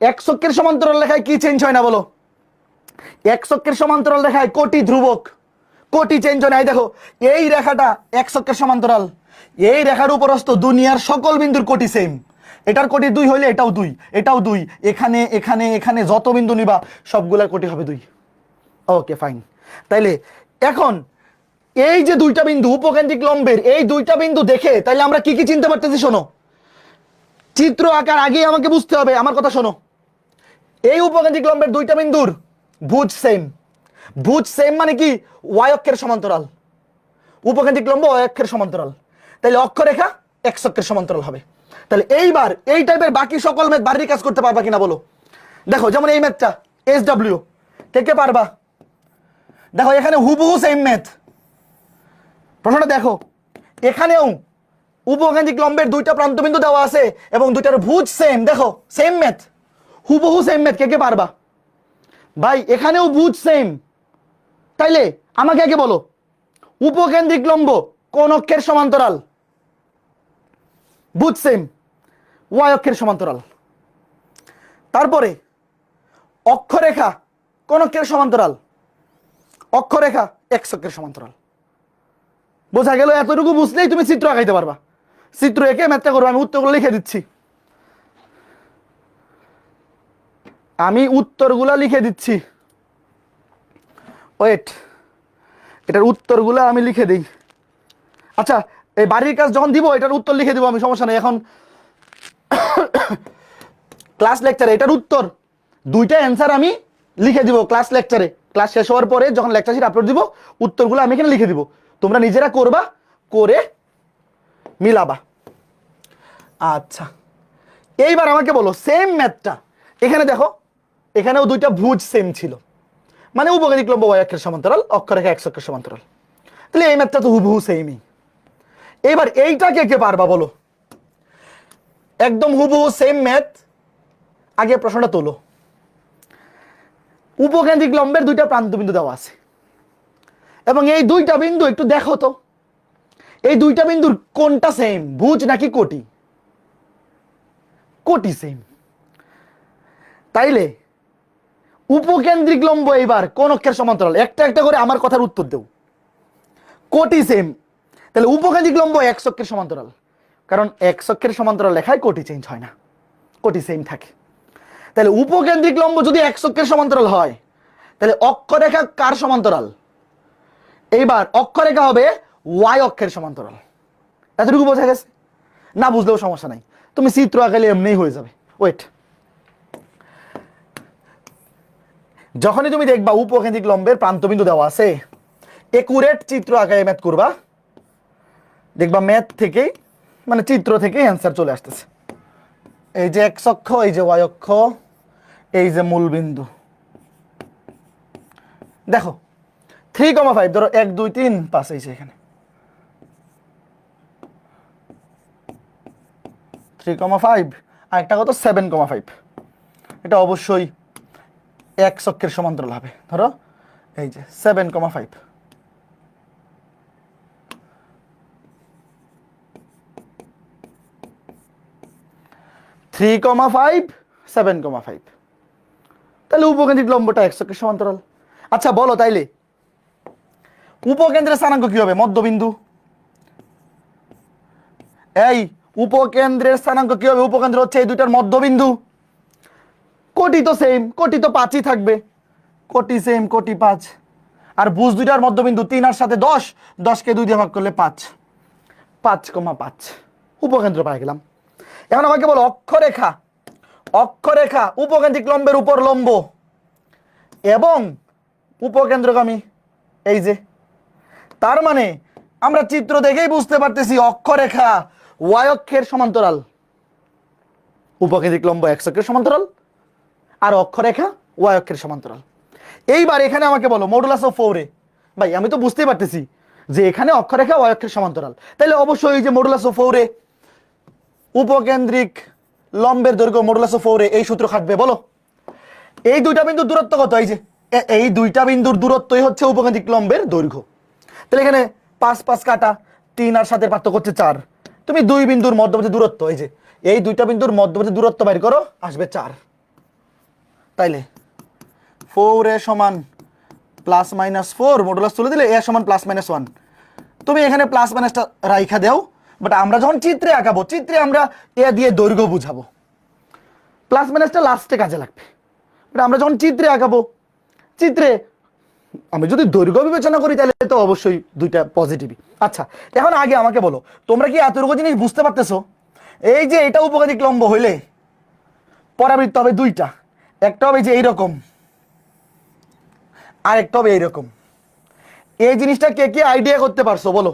x অক্ষের সমান্তরাল রেখায় কি চেঞ্জ হয় না বলো? x অক্ষের সমান্তরাল রেখায় কোটি ধ্রুবক, কোটি চেঞ্জ হয় না। এই দেখো এই রেখাটা x অক্ষের সমান্তরাল, এই রেখার উপরস্থ দুনিয়ার সকল বিন্দুর কোটি সেম, এটার কোটি 2 হইলে এটাও 2, এটাও 2, এখানে এখানে এখানে যত বিন্দু নিবা সবগুলোর কোটি হবে 2। Okay fine. তাইলে এখন এই যে দুইটা বিন্দু উপকেন্দ্রিক লম্বের, এই দুইটা বিন্দু দেখে তাইলে আমরা কি কি চিনতে পারতেছি শোনো। চিত্র আকার আগেই আমাকে বুঝতে হবে, আমার কথা শোনো। এই উপকেন্দ্রিক লম্বের দুইটা বিন্দুর ভুজ সেম, ভুজ সেম মানে কি y অক্ষের সমান্তরাল, উপকেন্দ্রিক লম্ব y অক্ষের সমান্তরাল, তাহলে অক্ষরেখা x অক্ষের সমান্তরাল হবে। তাহলে এইবার এই টাইপের বাকি সকল ম্যাথ বাড়ির কাজ করতে পারবা কিনা বলো? দেখো যেমন এই ম্যাথটা SW, কে কে পারবা? দেখো এখানে হুবহু সেম ম্যাথ। প্রশ্নটা দেখো, এখানেও উপকেন্দ্রিক লম্বের দুইটা প্রান্তবিন্দু দেওয়া আছে এবং দুইটার ভুজ সেম, দেখো সেম ম্যাথ, হুবহু সেম ম্যাথ, কে কে পারবা? ভাই এখানেও ভুজ সেম, তাইলে আমাকে আগে বলো উপকেন্দ্রিক লম্ব কোন অক্ষের সমান্তরাল? বুঝ সেম, ওয়াই অক্ষের সমান্তরাল। তারপরে অক্ষরেখা কোন অক্ষের সমান্তরাল? অক্ষরেখা এক্স অক্ষের সমান্তরাল। বোঝা গেল? এতটুকু বুঝলেই তুমি চিত্র আঁকাইতে পারবা। চিত্র এঁকে ম্যাথটা করবো, আমি উত্তরগুলো লিখে দিচ্ছি। ওয়েট, এটার উত্তরগুলো আমি লিখে দিই। আচ্ছা, এই বাড়ির কাজ যখন দিব এটার উত্তর লিখে দিব আমি, সমস্যা নেই। এখন ক্লাস লেকচারে এটার উত্তর দুইটা অ্যান্সার আমি লিখে দিব ক্লাস লেকচারে। ক্লাস শেষ হওয়ার পরে যখন লেকচার শিট আপলোড দিব উত্তরগুলো আমি এখানে লিখে দিব, তোমরা নিজেরা করবা, করে মিলাবা। আচ্ছা, এইবার আমাকে বলো সেম ম্যাথটা এখানে দেখো, এখানেও দুইটা ভুজ সেম ছিল, মানে উপকেন্দ্রিক লম্ব ওয়াই অক্ষের সমান্তরাল, অক্ষরেখা এক্স অক্ষের সমান্তরাল। তাহলে এই ম্যাথটা তো হুবহু সেমই। এবার এইটাকে কে পারবা বলো? একদম হুবহু সেম ম্যাথ। আগে প্রশ্নটা তোলো। উপকেন্দ্রিক লম্বের দুইটা প্রান্তবিন্দু দেওয়া আছে এবং এই দুইটা বিন্দু একটু দেখো তো, এই দুইটা বিন্দুর কোনটা সেম, ভুজ নাকি কোটি? কোটি সেম। তাইলে উপকেন্দ্রিক লম্ব এইবার কোন অক্ষের সমান্তরাল? একটা একটা করে আমার কথার উত্তর দেও। কোটি সেম, তাহলে উপকেন্দ্রিক লম্ব এক্স অক্ষের সমান্তরাল, কারণ এক্স অক্ষের সমান্তরাল লেখায় কোটি চেঞ্জ হয় না, কোটি সেম থাকে। তাহলে উপকেন্দ্রিক লম্ব যদি এক্স অক্ষের সমান্তরাল হয় তাহলে অক্ষরেখা কার সমান্তরাল? এইবার অক্ষরেখা হবে ওয়াই অক্ষের সমান্তরাল। এতটুকু বোঝা গেছে? না বুঝলেও সমস্যা নাই, তুমি চিত্র আঁকালে এমনিই হয়ে যাবে। ওয়েট, যখনই তুমি দেখবা উপকেন্দ্রিক লম্বের প্রান্তবিন্দু দেওয়া আছে, একুরেট চিত্র আঁকায় ম্যাথ করবা, দেখবা ম্যাথ থেকেই, মানে চিত্র থেকেই অ্যান্সার চলে আসতেছে। এই যে এক্স অক্ষ, এই যে ওয়াই অক্ষ, এই যে মূল বিন্দু। দেখো 3,5, ধরো 1 2 3 5, এই যে এখানে 3,5, আর একটা কত 7,5। এটা অবশ্যই এক্স অক্ষের সমান্তরাল হবে। ধরো এই যে 7,5, 3,5, 7,5। তাহলে উপকেন্দ্রিক লম্বটা এক্স অক্ষের সমান্তরাল। আচ্ছা বলো তাইলে উপকেন্দ্রের স্থানাঙ্ক কি হবে? মধ্যবিন্দু। এই উপকেন্দ্রের স্থানাঙ্ক কি হবে? উপকেন্দ্র হচ্ছে এই দুইটার মধ্যবিন্দু। কোটি তো সেম, কোটি তো 5ই থাকবে, কোটি সেম, কোটি 5। আর ভুজ দুইটার মধ্যবিন্দু 3 আর 7 10, 10কে 2 দিয়ে ভাগ করলে 5, 5,5 উপকেন্দ্র পাই গেলাম। এখন আমাকে বলো অক্ষরেখা, অক্ষরেখা উপকেন্দ্রিক লম্বের উপর লম্ব এবং উপকেন্দ্রগামী, এই যে। তার মানে আমরা চিত্র দেখেই বুঝতে পারতেছি অক্ষরেখা ওয়াই অক্ষের সমান্তরাল, উপকেন্দ্রিক লম্ব এক্স অক্ষের সমান্তরাল, আর অক্ষরেখা ওয়াই অক্ষের সমান্তরাল। এইবার এখানে আমাকে বলো মডুলাস অফ 4a। ভাই আমি তো বুঝতেই পারতেছি যে এখানে অক্ষরেখা ওয়াই অক্ষের সমান্তরাল, তাহলে অবশ্যই এই যে মডুলাস অফ 4a, উপকেন্দ্রিক লম্বের দৈর্ঘ্য মডুলাস অফ 4a, এই সূত্র খাটবে। বলো এই দুইটা বিন্দুর দূরত্ব কত? এই যে এই দুইটা বিন্দুর দূরত্বই হচ্ছে উপকেন্দ্রিক লম্বের দৈর্ঘ্য। তাহলে এখানে 5 5 কাটা, 3 আর 7 পার্থক্য হচ্ছে 4। তুমি দুই বিন্দুর মধ্যবর্তী দূরত্ব, এই যে এই দুইটা বিন্দুর মধ্যবর্তী দূরত্ব বাইর করো, আসবে 4। তাইলে 4a সমান প্লাস মাইনাস 4, মডুলাস তুলে দিলে a সমান প্লাস মাইনাস 1। তুমি এখানে প্লাস মাইনাসটা রাইখা দাও, বাট আমরা যখন চিত্রে আঁকাবো, চিত্রে আমরা এ দিয়ে দৈর্ঘ্য বুঝাবো, প্লাস মাইনাসটা লাস্টে কাজে লাগবে। বাট আমরা যখন চিত্রে আঁকাবো, চিত্রে আমি যদি দৈর্ঘ্য বিবেচনা করি তাহলে তো অবশ্যই দুইটা পজিটিভই। আচ্ছা এখন আগে আমাকে বলো, তোমরা কি এতটুকু জিনিস বুঝতে পারতেছো? এই যে এটা উপকেন্দ্রিক লম্ব হইলে পরাবৃত্ত হবে দুইটা, একটা হবে যে এইরকম, আর একটা হবে এইরকম। এই জিনিসটা কে কে আইডিয়া করতে পারছো বলো?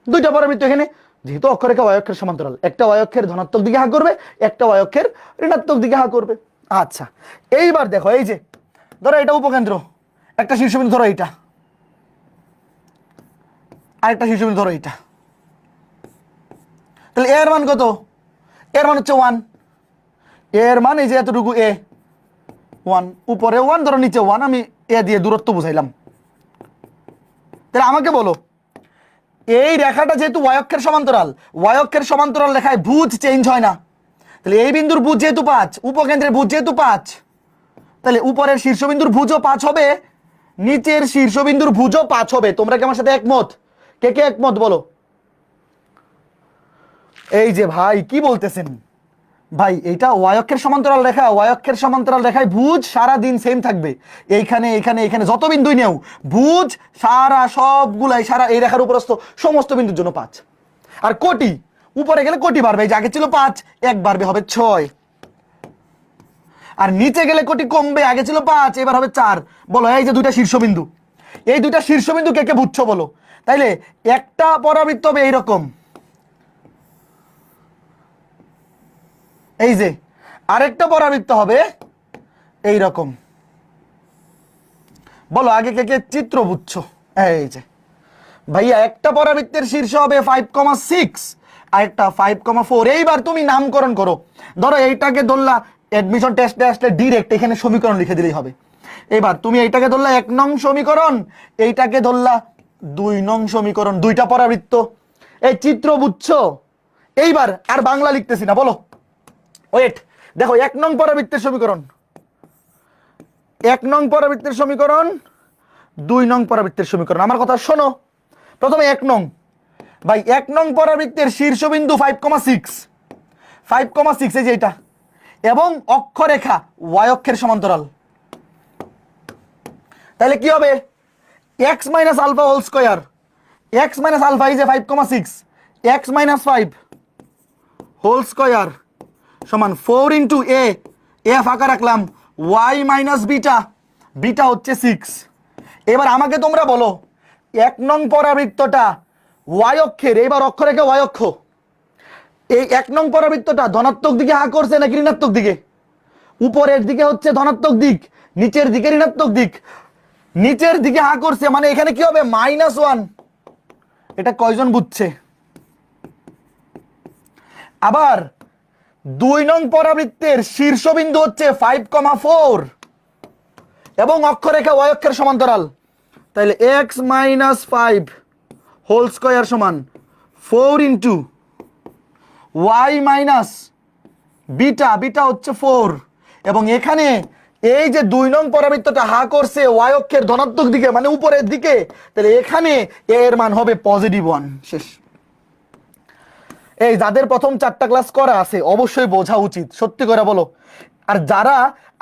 দুইটা পরাবৃত্ত এখানে, যেহেতু অক্ষরেখা ওয়াই অক্ষের সমান্তরাল, একটা ওয়াই অক্ষের ধনাত্মক দিকে হা করবে, একটা ওয়াই অক্ষের ঋণাত্মক দিকে হা করবে। আচ্ছা এইবার দেখো, এই যে ধরো এটা উপকেন্দ্র, একটা শীর্ষবিন্দু ধরো এইটা, আরেকটা শীর্ষবিন্দু ধরো এইটা। তাহলে এর মান কত? এর মান হচ্ছে 1। এর মান এই যে এতটুকু, এ 1, উপরে 1 ধরো নিচে 1, আমি এ দিয়ে দূরত্ব বুঝাইলাম। তাহলে আমাকে বলো, এই রেখাটা যেহেতু ওয়াই অক্ষের সমান্তরাল রেখায় ভুজ চেঞ্জ হয় না, তাহলে এই বিন্দুর ভুজ যেহেতু 5, উপকেন্দ্রের ভুজ যেহেতু 5, তাহলে উপরের শীর্ষবিন্দুর ভুজও 5 হবে, নিচের শীর্ষবিন্দুর ভুজও 5 হবে। তোমরা কি আমার সাথে একমত? কে কে একমত বলো? এই যে ভাই কি বলতেছেন ভাই, এটা ওয়াই অক্ষের সমান্তরাল রেখা, ওয়াই অক্ষের সমান্তরাল রেখায় ভুজ সারা দিন সেম থাকবে। এইখানে এখানে এখানে যত বিন্দুই নেও, ভুজ সারা সবগুলাই সারা এই রেখার উপরস্থ সমস্ত বিন্দুর জন্য 5। আর কোটি উপরে গেলে কোটি বাড়বে, এই যে আগে ছিল 5, 1 বাড়বে হবে 6। আর নিচে গেলে কোটি কমবে, আগে ছিল 5 এবার হবে 4। বলো এই যে দুইটা শীর্ষবিন্দু, এই দুইটা শীর্ষবিন্দু কে কে বুঝছো বলো? তাইলে একটা পরাবৃত্ত হবে এইরকম, এই যে আরেকটা পরাবৃত্ত হবে এই রকম। বলো আগে কে কে চিত্র বুঝছো? এই যে ভাইয়া একটা পরাবৃত্তের শীর্ষ হবে 5,6 আর একটা 5,4। এইবার তুমি নামকরণ করো, ধরো এইটাকে ধরলা অ্যাডমিশন টেস্টে আসলে ডিরেক্ট এখানে সমীকরণ লিখে দিলেই হবে। এবার তুমি এইটাকে ধরলা 1 নং সমীকরণ, এইটাকে ধরলা 2 নং সমীকরণ, দুইটা পরাবৃত্ত। এই চিত্র বুঝছো? এইবার আর বাংলা লিখতেছি না, বলো ওয়েট, দেখো 1 নং পরাবৃত্তের সমীকরণ, 1 নং পরাবৃত্তের সমীকরণ, 2 নং পরাবৃত্তের সমীকরণ। আমার কথা শোনো, প্রথমে 1 নং। ভাই 1 নং পরাবৃত্তের শীর্ষবিন্দু 5,6, 5,6 এই যে এটা, এবং অক্ষরেখা ওয়াই অক্ষের সমান্তরাল। তাহলে কি হবে? x minus alpha whole square, x minus alpha এই যে 5,6, x মাইনাস 5 হোল স্কয়ার সমান 4 ইন্টু এ, এ ফাঁকা রাখলাম, y মাইনাস বিটা, বিটা হচ্ছে 6। এবার আমাকে তোমরা বলো 1 নং পরাবৃত্তটা y অক্ষের, এবার অক্ষরেখা y অক্ষ, এই 1 নং পরাবৃত্তটা ধনাত্মক দিকে হা করছে নাকি ঋণাত্মক দিকে? উপরের দিকে হচ্ছে ধনাত্মক দিক, নিচের দিকে ঋণাত্মক দিক। নিচের দিকে হা করছে মানে এখানে কি হবে? -1। এটা কয়জন বুঝছে? আবার 2 নং পরাবৃত্তের শীর্ষবিন্দু হচ্ছে 5,4 এবং অক্ষরেখা y অক্ষের সমান্তরাল। তাহলে x মাইনাস 5 হোল স্কয়ার সমান 4 into y minus beta, beta হচ্ছে 4। এবং এখানে এই যে 2 নং পরাবৃত্তটা হা করছে y অক্ষের ধনাত্মক দিকে মানে উপরের দিকে, তাহলে এখানে a এর মান হবে +1। শেষ। এই যাদের প্রথম 4টা ক্লাস করা আছে অবশ্যই বোঝা উচিত, সত্যি করে বলো। আর যারা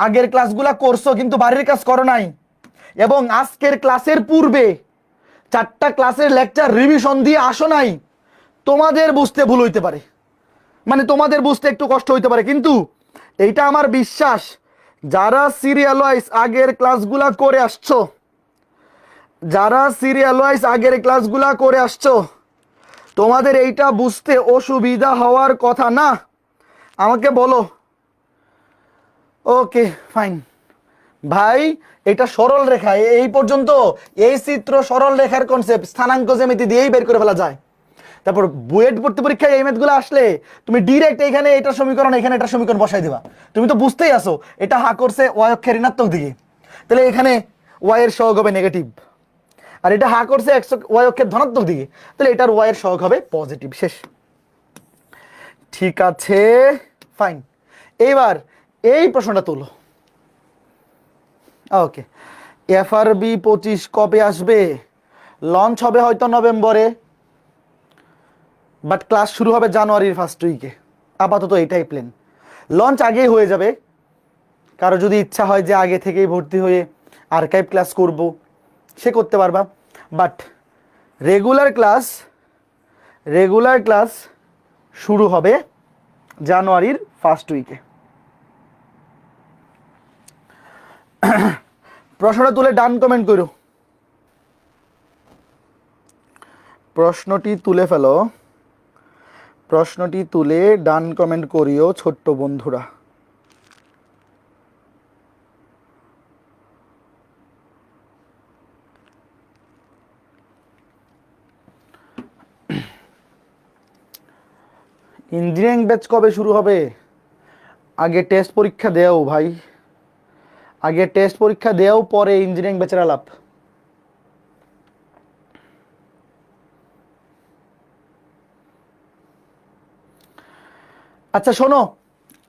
আগের ক্লাসগুলা করছো কিন্তু বাড়ির কাজ করো নাই, এবং আজকের ক্লাসের পূর্বে 4টা ক্লাসের লেকচার রিভিশন দিয়ে আসো নাই, তোমাদের বুঝতে ভুল হইতে পারে, মানে তোমাদের বুঝতে একটু কষ্ট হইতে পারে, কিন্তু এইটা আমার বিশ্বাস যারা সিরিয়াল ওয়াইজ আগের ক্লাসগুলা করে আসছো, যারা সিরিয়াল ওয়াইজ আগের ক্লাসগুলা করে আসছো, তোমাদের এইটা বুঝতে অসুবিধা হওয়ার কথা না। আমাকে বলো ওকে ফাইন ভাই, এটা সরল রেখা, এই পর্যন্ত এই চিত্র সরল রেখার কনসেপ্ট স্থানাঙ্ক জ্যামিতি দিয়েই বের করে ফেলা যায়। তারপর বুয়েট ভর্তি পরীক্ষায় এই ম্যাথগুলো আসলে তুমি ডিরেক্ট এখানে এটা সমীকরণ, এখানে এটা সমীকরণ বসাই দিবা, তুমি তো বুঝতেই আসো এটা হা করছে ওয়াই অক্ষের ঋণাত্মক দিকে, তাহলে এখানে ওয়াই এর সহগ হবে নেগেটিভ, আর এটা হা করছে ওয়াই অক্ষের ধনাত্মক দিকে, তাহলে এটার ওয়াই এর সহগ হবে পজিটিভ। শেষ। ঠিক আছে ফাইন, এইবার এই প্রশ্নটা তুলো। ওকে, FRB 25 কবে আসবে? লঞ্চ হবে হয়তো নভেম্বরে, বাট ক্লাস শুরু হবে জানুয়ারির ফার্স্ট উইকে। আপাতত এটাই প্ল্যান, লঞ্চ আগেই হয়ে যাবে। কারো যদি ইচ্ছা হয় যে আগে থেকেই ভর্তি হয়ে আর্কাইভ ক্লাস করব, সে করতে পারবা, বাট রেগুলার ক্লাস শুরু হবে জানুয়ারির ফার্স্ট উইকে। প্রশ্নটা তুলে ডান কমেন্ট করো, প্রশ্নটি তুলে ফেলো, প্রশ্নটি তুলে ডান কমেন্ট করিও ছোট্ট বন্ধুরা। ইঞ্জিনিয়ারিং ব্যাচ কবে শুরু হবে? আগে টেস্ট পরীক্ষা দেও ভাই, আগে টেস্ট পরীক্ষা দেও, পরে ইঞ্জিনিয়ারিং ব্যাচের আলাপ। আচ্ছা শোনো,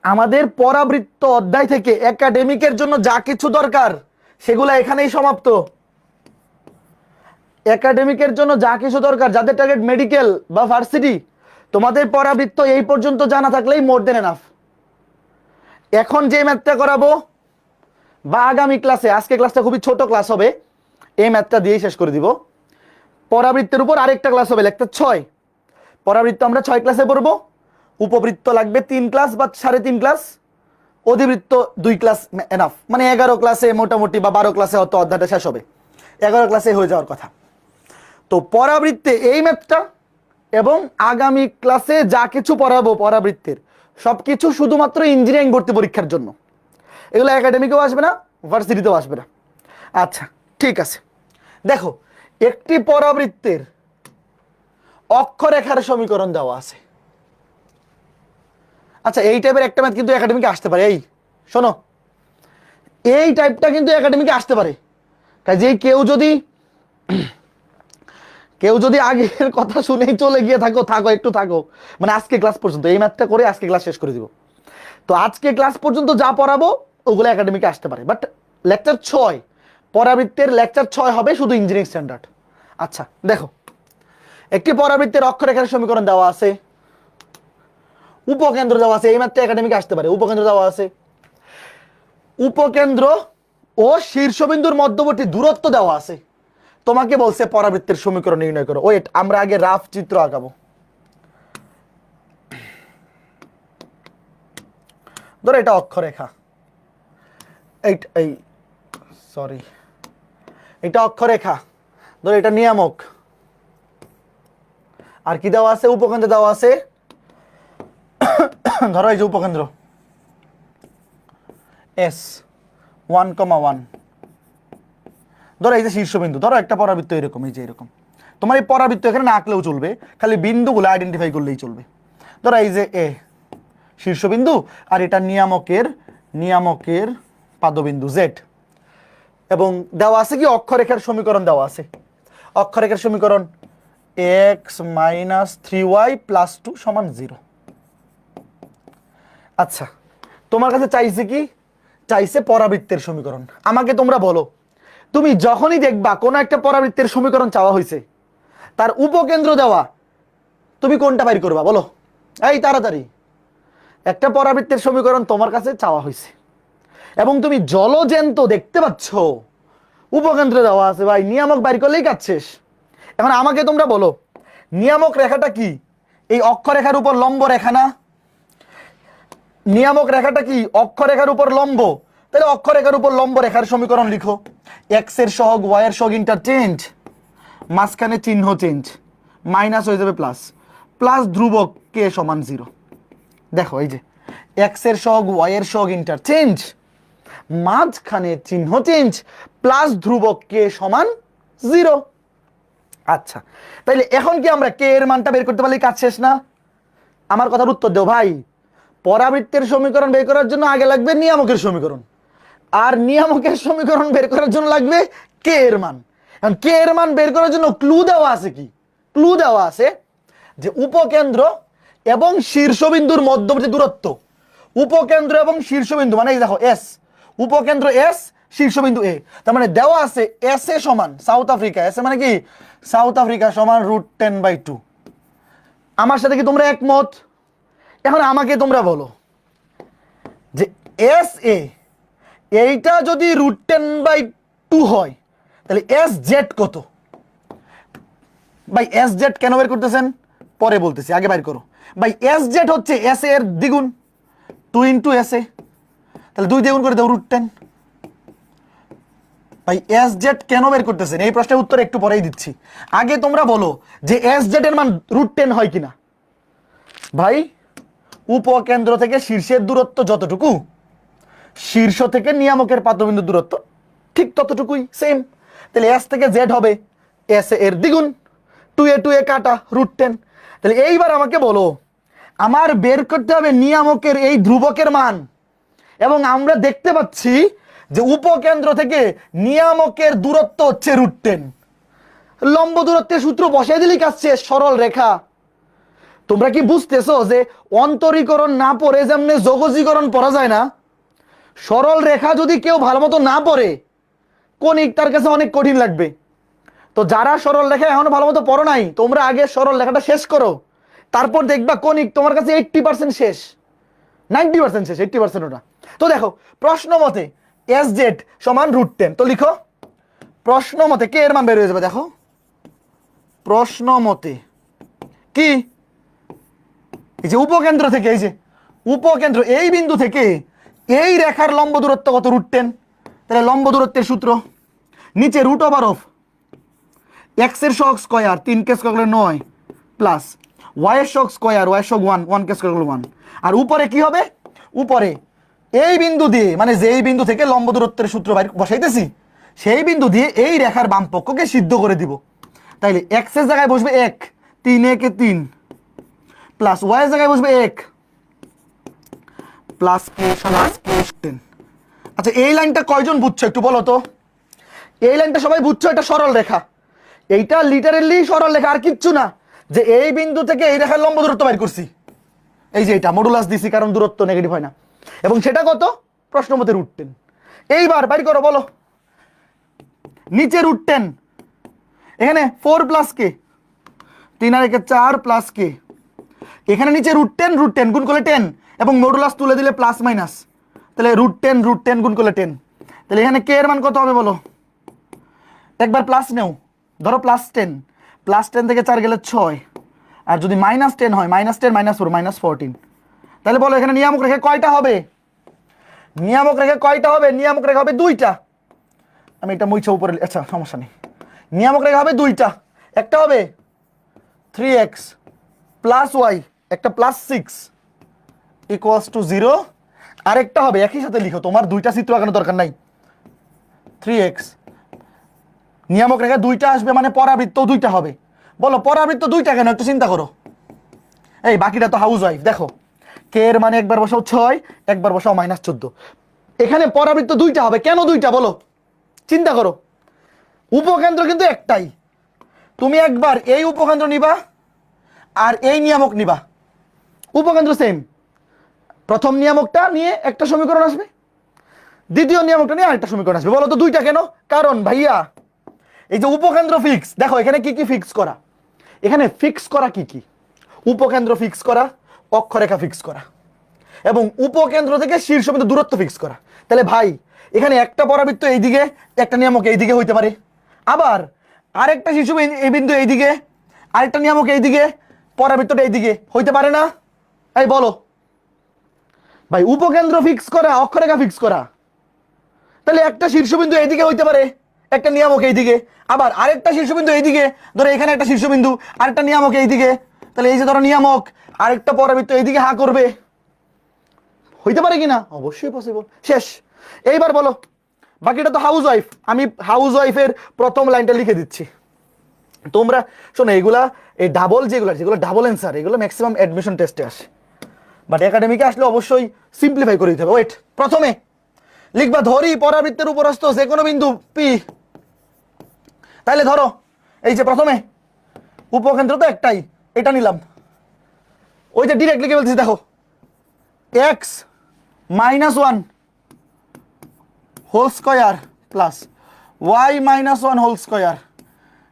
আমাদের পরাবৃত্ত অধ্যায় থেকে একাডেমিকের জন্য যা কিছু দরকার সেগুলো এখানেই সমাপ্ত। একাডেমিকের জন্য যা কিছু দরকার, যাদের টার্গেট মেডিকেল বা ভার্সিটি, তোমাদের পরাবৃত্ত এই পর্যন্ত জানা থাকলেই মোর দেন এনাফ। এখন যে ম্যাথটা করাবো বা আগামী ক্লাসে, আজকে ক্লাসটা খুবই ছোট ক্লাস হবে, এই ম্যাথটা দিয়েই শেষ করে দিব। পরাবৃত্তের উপর আরেকটা ক্লাস হবে, লেকচার 6। পরাবৃত্ত আমরা 6 ক্লাসে পড়বো, উপবৃত্ত লাগবে 3 ক্লাস বা 3.5 ক্লাস, অধিবৃত্ত 2 ক্লাস এনাফ। মানে 11 ক্লাসে মোটামুটি বা 12 ক্লাসে হয়তো অধ্যায়টা শেষ হবে, 11 ক্লাসে হয়ে যাওয়ার কথা। তো পরাবৃত্তে এই ম্যাথটা এবং আগামী ক্লাসে যা কিছু পড়াবো পরাবৃত্তের সবকিছু শুধুমাত্র ইঞ্জিনিয়ারিং ভর্তি পরীক্ষার জন্য, এগুলো একাডেমিকেও আসবে না, ভার্সিটিতেও আসবে না। আচ্ছা ঠিক আছে, দেখো একটি পরাবৃত্তের অক্ষরেখার সমীকরণ দেওয়া আছে। আচ্ছা এই টাইপের একটা ম্যাথ কিন্তু একাডেমিকে আসতে পারে। এই শোনো, এই টাইপটা কিন্তু একাডেমিকে আসতে পারে। কাজে কেউ যদি আগের কথা শুনেই চলে গিয়ে থাকো একটু থাকো, মানে আজকে ক্লাস পর্যন্ত এই ম্যাথটা করে আজকে ক্লাস শেষ করে দিব। তো আজকে ক্লাস পর্যন্ত যা পড়াবো ওগুলো একাডেমিকে আসতে পারে, বাট লেকচার 6 পরাবৃত্তের লেকচার 6 হবে শুধু ইঞ্জিনিয়ারিং স্ট্যান্ডার্ড। আচ্ছা দেখো, একটি পরাবৃত্তের অক্ষরেখার সমীকরণ দেওয়া আছে, উপকেন্দ্র দেওয়া আছে, এই ম্যাথটা একাডেমিকে আসতে পারে। উপকেন্দ্র দেওয়া আছে, উপকেন্দ্র ও শীর্ষবিন্দুর মধ্যবর্তী দূরত্ব দেওয়া আছে। তোমাকে বলছে পরাবৃত্তের সমীকরণ নির্ণয় করো। ওয়েট, আমরা আগে রাফ চিত্র আঁকাবো। ধরো এটা অক্ষরেখা, এটা অক্ষরেখা, ধরো এটা নিয়ামক, আর কি দেওয়া আছে? উপকেন্দ্র দেওয়া আছে। ধরো এই যে উপকেন্দ্র S1,1, ধরো এই যে শীর্ষবিন্দু, ধরো একটা পরাবৃত্ত এরকম, এই যে এরকম। তোমার এই পরাবৃত্ত এখানে না আঁকলেও চলবে, খালি বিন্দুগুলো আইডেন্টিফাই করলেই চলবে। ধরো এই যে এ শীর্ষবিন্দু, আর এটা নিয়ামকের পাদবিন্দু Z, এবং দেওয়া আছে কি অক্ষরেখার সমীকরণ দেওয়া আছে। অক্ষরেখার সমীকরণ x - 3y + 2 = 0। আচ্ছা তোমার কাছে চাইছে কি? চাইছে পরাবৃত্তের সমীকরণ। আমাকে তোমরা বলো, তুমি যখনই দেখবা কোন একটা পরাবৃত্তের সমীকরণ চাওয়া হয়েছে, তার উপকেন্দ্র দেওয়া, তুমি কোনটা বাইর করবা বলো? এই তাড়াতাড়ি, একটা পরাবৃত্তের সমীকরণ তোমার কাছে চাওয়া হয়েছে এবং তুমি জলজ্যান্ত দেখতে পাচ্ছ উপকেন্দ্র দেওয়া আছে, ভাই নিয়ামক বাইর করলেই কাজ শেষ। এখন আমাকে তোমরা বলো, নিয়ামক রেখাটা কি? এই অক্ষরেখার উপর লম্ব রেখা না? নিয়ামক রেখাটা কি অক্ষরেখার উপর লম্ব? তাহলে অক্ষরেখার উপর লম্ব রেখার সমীকরণ লিখো। এক্স এর সহগ ওয়াই এর সহগ ইন্টারচেঞ্জ, মাঝখানে চিহ্ন চেঞ্জ, মাইনাস হয়ে যাবে প্লাস, প্লাস ধ্রুবক কে সমান 0। দেখো এই যে এক্স এর সহগ ওয়াই এর সহগ ইন্টারচেঞ্জ, মাঝখানে চিহ্ন চেঞ্জ, প্লাস ধ্রুবক কে সমান 0। আচ্ছা তাইলে এখন কি আমরা কে এর মানটা বের করতে পারলে কাজ শেষ না? আমার কথার উত্তর দাও ভাই। পরাবৃত্তের সমীকরণ বের করার জন্য আগে লাগবে নিয়ামকের সমীকরণ, আর নিয়ামকের সমীকরণ বের করার জন্য লাগবে কে এর মান। এখন কে এর মান বের করার জন্য ক্লু দেওয়া আছে। কি ক্লু দেওয়া আছে? যে উপকেন্দ্র এবং শীর্ষবিন্দুর মধ্যবর্তী দূরত্ব, উপকেন্দ্র এবং শীর্ষবিন্দু মানে এই দেখো এস, উপকেন্দ্র এস, শীর্ষবিন্দু এ, তার মানে দেওয়া আছে এস এ সমান সাউথ আফ্রিকা, এস এ মানে কি সাউথ আফ্রিকা সমান √10/2। আমার সাথে কি তোমরা একমত? এখন আমাকে তোমরা বলো যে এস এ এইটা যদি √10/2 হয়, তাহলে এস জেড কত? ভাই এস জেড কেন বের করতেছেন পরে বলতেছি, আগে বাইর করো। ভাই এস জেড হচ্ছে এস এর দ্বিগুণ, 2 × এস এ, তাহলে 2 দ্বিগুণ করে দাও √10। ভাই এস জেড কেন বের করতেছেন এই প্রশ্নের উত্তর একটু পরেই দিচ্ছি। আগে তোমরা বলো যে এস জেড এর মান √10 হয় কিনা। ভাই উপকেন্দ্র থেকে শীর্ষের দূরত্ব যতটুকু, শীর্ষ থেকে নিয়ামকের পাদবিন্দুর দূরত্ব ঠিক ততটুকুই, সেম। তাহলে এস থেকে জেড হবে এস এর দ্বিগুণ, 2 এ কাটা √10। তাহলে এইবার আমাকে বলো, আমার বের করতে হবে নিয়ামকের এই ধ্রুবকের মান, এবং আমরা দেখতে পাচ্ছি যে উপকেন্দ্র থেকে নিয়ামকের দূরত্ব হচ্ছে √10। লম্ব দূরত্বের সূত্র বসাই দিলেই কাজ শেষ, সরল রেখা। তোমরা কি বুঝতেছো যে অন্তরীকরণ না পড়ে যেমনি যোগজীকরণ পড়া যায় না, সরল রেখা যদি কেউ ভালো মতো না পড়ে কণিক তার কাছে অনেক কঠিন লাগবে। তো যারা সরল রেখা এখনো ভালো মতো পড়ো নাই, তোমরা আগে সরল রেখাটা শেষ করো, তারপর দেখবা কণিক তোমার কাছে 80% শেষ, 90% শেষ, 80% ওটা। তো দেখো প্রশ্ন মতে এস জেড সমান √10, তো লিখো প্রশ্ন মতে কে এর মান বের হয়ে যাবে। দেখো প্রশ্ন মতে কি, এই যে উপকেন্দ্র থেকে, এই যে উপকেন্দ্র এই বিন্দু থেকে এই রেখার লম্ব দূরত্ব কত? √10। তাহলে লম্ব দূরত্বের সূত্র নিচে √ওভার এক্স এর সহগ স্কয়ার 3 কে স্কয়ার করলে 9 প্লাস ওয়াই এর সহগ স্কয়ার ওয়াই এর সহগ 1 কে স্কয়ার করলে 1, আর উপরে কি হবে? উপরে এই বিন্দু দিয়ে, মানে যেই বিন্দু থেকে লম্ব দূরত্বের সূত্র বাইর বসাইতেছি সেই বিন্দু দিয়ে এই রেখার বাম পক্ষকে সিদ্ধ করে দিব। তাইলে এক্স এর জায়গায় বসবে 1, 3 একে 3 প্লাস ওয়াই এর জায়গায় বসবে 1 প্লাস 10। আচ্ছা এই লাইনটা কয়জন বুঝছো একটু বলো তো? এই লাইনটা সবাই বুঝছো, এটা সরল রেখা, এইটা লিটারেলি সরল রেখা, আর কিচ্ছু না। যে এই বিন্দু থেকে এই রেখার লম্ব দূরত্ব বাইর করছি, এই যে এটা মডুলাস দিছি কারণ দূরত্ব নেগেটিভ হয় না, এবং সেটা কত? প্রশ্ন মতে √10। এইবার বাইর করো, বলো নিচে √10, এখানে 4 প্লাস কে, 3 আর 1 4 প্লাস কে, এখানে নিচে √10 গুণ করলে 10 এবং মডুলাস তুলে দিলে প্লাস মাইনাস, তাহলে √10 গুণ করলে 10, তাহলে এখানে কে এর মান কত হবে বলো? একবার প্লাস নেও, ধরো +10 থেকে 4 গেলে 6, আর যদি -10 হয় -10 -4 -14, তাহলে বলো এখানে নিয়ামক রেখা কয়টা হবে? নিয়ামক রেখা কয়টা হবে? নিয়ামক রেখা হবে 2টা। আমি এটা মুছে উপরে, আচ্ছা সমস্যা নেই, নিয়ামক রেখা হবে 2টা। একটা হবে 3x প্লাস ওয়াই, একটা +6 = 0, আরেকটা হবে একই সাথে লিখো, তোমার 2টা চিত্র আঁকানোর দরকার নাই, 3x নিয়ামক রেখা 2টা আসবে মানে পরাবৃত্ত 2টা হবে। বলো পরাবৃত্ত 2টা কেন? একটু চিন্তা করো। এই বাকিটা তো হাউস ওয়াইফ। দেখো কে এর মানে একবার বসাও 6, একবার বসাও -14, এখানে পরাবৃত্ত 2টা হবে। কেন 2টা বলো? চিন্তা করো, উপকেন্দ্র কিন্তু একটাই, তুমি একবার এই উপকেন্দ্র নিবা আর এই নিয়ামক নিবা, উপকেন্দ্র সেম, প্রথম নিয়ামকটা নিয়ে একটা সমীকরণ আসবে, দ্বিতীয় নিয়ামকটা নিয়ে আরেকটা সমীকরণ আসবে। বলো তো 2টা কেন? কারণ ভাইয়া এই যে উপকেন্দ্র ফিক্স, দেখো এখানে কি কি ফিক্স করা, এখানে ফিক্স করা কি কি? উপকেন্দ্র ফিক্স করা, অক্ষরেখা ফিক্স করা, এবং উপকেন্দ্র থেকে শীর্ষবিন্দু দূরত্ব ফিক্স করা। তাহলে ভাই এখানে একটা পরাবৃত্ত এইদিকে, একটা নিয়ামক এইদিকে হইতে পারে, আবার আরেকটা শীর্ষবিন্দু এইদিকে, আরেকটা নিয়ামক এইদিকে, পরাবৃত্তটা এইদিকে হইতে পারে না? এই বলো ভাই, উপকেন্দ্র ফিক্স করা, অক্ষরেখা ফিক্স করা, তাহলে একটা শীর্ষবিন্দু এইদিকে হইতে পারে, একটা নিয়ামক এইদিকে, আবার আরেকটা শীর্ষবিন্দু এইদিকে, ধরো এখানে একটা শীর্ষবিন্দু, আরেকটা নিয়ামক এইদিকে, তাহলে এই যে ধরো নিয়ামক আরেকটা পরাবৃত্ত এইদিকে হা করবে, হইতে পারে কিনা? অবশ্যই পসিবল। শেষ। এইবার বলো বাকিটা তো হাউস ওয়াইফ, আমি হাউস ওয়াইফের প্রথম লাইনটা লিখে দিচ্ছি, তোমরা শোনো এগুলা, এই ডাবল যেগুলো ডাবল অ্যান্সার, এগুলো ম্যাক্সিমাম অ্যাডমিশন টেস্টে আসে, বাট একাডেমিকে আসলে অবশ্যই সিম্পলিফাই করে দিতে হবে। ওয়েট, প্রথমে লিখবা ধরি পরাবৃত্তের উপরস্থ যে কোনো বিন্দু পি, তাইলে ধরো এই যে প্রথমে উপকেন্দ্র তো একটাই, এটা নিলাম, ওই যে ডিরেক্ট লিখে বলছি, দেখো x -1 whole square plus y -1 whole square,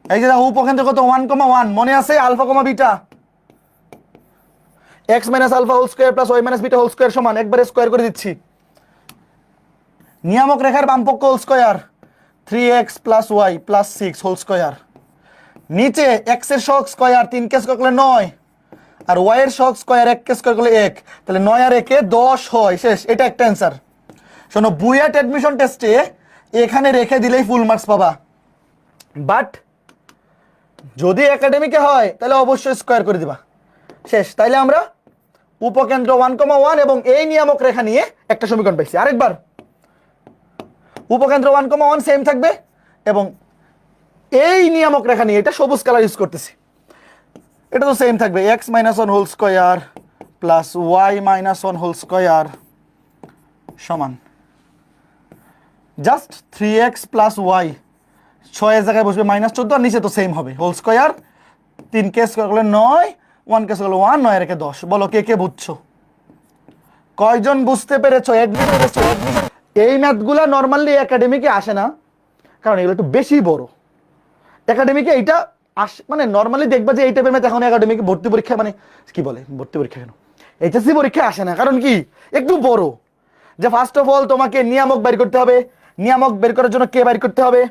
এই যে দেখো উপকেন্দ্র কত 1,1, মনে আছে alpha comma beta, x - alpha whole square plus y - beta whole square সমান, একবারে স্কয়ার করে দিচ্ছি, নিয়ামক রেখার বামপক্ষ whole square 3x + y + 6 whole square, নিচে x এর সহগ স্কয়ার 3 কে স্কয়ার করলে 9, আর y এর সহগ স্কয়ার 1 কে স্কয়ার করলে 1, তাহলে 9 আর 1 এ 10 হয়। শেষ। এটা একটা অ্যান্সার। শোনো বুয়েট অ্যাডমিশন টেস্টে এখানে রেখে দিলেই ফুল মার্কস পাবা, বাট যদি একাডেমিকে হয় তাহলে অবশ্যই স্কয়ার করে দিবা। শেষ। তাইলে আমরা উপকেন্দ্র 1,1 এবং এই নিয়ামক রেখা নিয়ে একটা সমীকরণ পাইছি। আরেকবার উপকেন্দ্র 1,1 সেম থাকবে এবং এই নিয়ামক রেখা নিয়ে, এটা সবুজ কালার ইউজ করতেছি, এটা তো সেম থাকবে, x - 1 whole square plus y - 1 whole square সমান জাস্ট 3x + y, 6 এর জায়গায় বসবে -14, আর নিচে তো সেম হবে হোল স্কয়ার, 3 কে স্কয়ার করলে 9 1 কেসে গেল 1, 9 রেখে 10। বলো কে কে বুঝছো? কয়জন বুঝতে পেরেছো? এই ম্যাথগুলা নর্মালি একাডেমিকে আসে না, কারণ এগুলো একটু বেশি বড়। একাডেমিকে এইটা মানে নর্মালি দেখবা যে এই টাইপের ম্যাথ এখন একাডেমিকে ভর্তি পরীক্ষা, মানে কি বলে ভর্তি পরীক্ষা কেন, এইচএসসি পরীক্ষা আসে না। কারণ কি, একটু বড়। যে ফার্স্ট অফ অল তোমাকে নিয়ামক বের করতে হবে, নিয়ামক বের করার জন্য কে বের করতে হবে,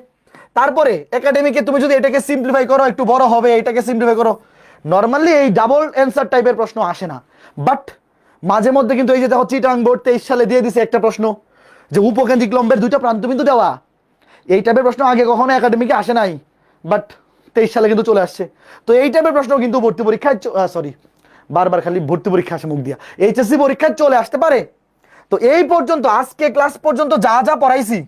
তারপরে একাডেমিকে তুমি যদি এটাকে সিম্পলিফাই করো একটু বড় হবে, এটাকে সিম্পলিফাই করো। নর্মালি এই ডাবল অ্যান্সার টাইপের প্রশ্ন আসে না, বাট মাঝে মধ্যে কিন্তু এই যে দেখো চিটাং বোর্ড 23 সালে দিয়ে দিছে একটা প্রশ্ন যে উপকেন্দ্রিক লম্বের দুইটা প্রান্তবিন্দু দেওয়া। এই টাইপের প্রশ্ন আগে কখনো একাডেমিকে আসে নাই, বাট 23 সালে কিন্তু চলে আসছে। তো এই টাইপের প্রশ্ন কিন্তু ভর্তি পরীক্ষায়, সরি বারবার খালি ভর্তি পরীক্ষা আসে মুখ দিয়া, এইচএসসি পরীক্ষায় চলে আসতে পারে। তো এই পর্যন্ত আজকে ক্লাস পর্যন্ত যা যা পড়াইছি,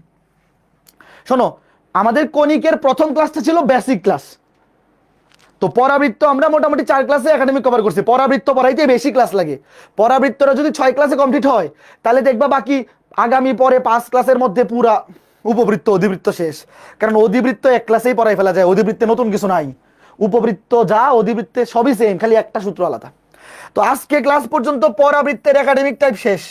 শোনো, আমাদের কনিকের প্রথম ক্লাসটা ছিল বেসিক ক্লাস। তো পরাবৃত্ত আমরা মোটামুটি 4 ক্লাসে একাডেমিক কভার করছি। পরাবৃত্ত পড়াইতে বেশি ক্লাস লাগে। পরাবৃত্তরা যদি 6 ক্লাসে কমপ্লিট হয়, তাহলে দেখবা বাকি আগামী পরে 5 ক্লাসের মধ্যে পুরা উপবৃত্ত অধিবৃত্ত শেষ। কারণ অধিবৃত্ত 1 ক্লাসেই পড়াই ফেলা যায়, অধিবৃত্তে নতুন কিছু নাই। উপবৃত্ত যা অধিবৃত্তে সবই সেম, খালি একটা সূত্র আলাদা। তো আজকে ক্লাস পর্যন্ত পরাবৃত্তের একাডেমিক টাইপ শেষ।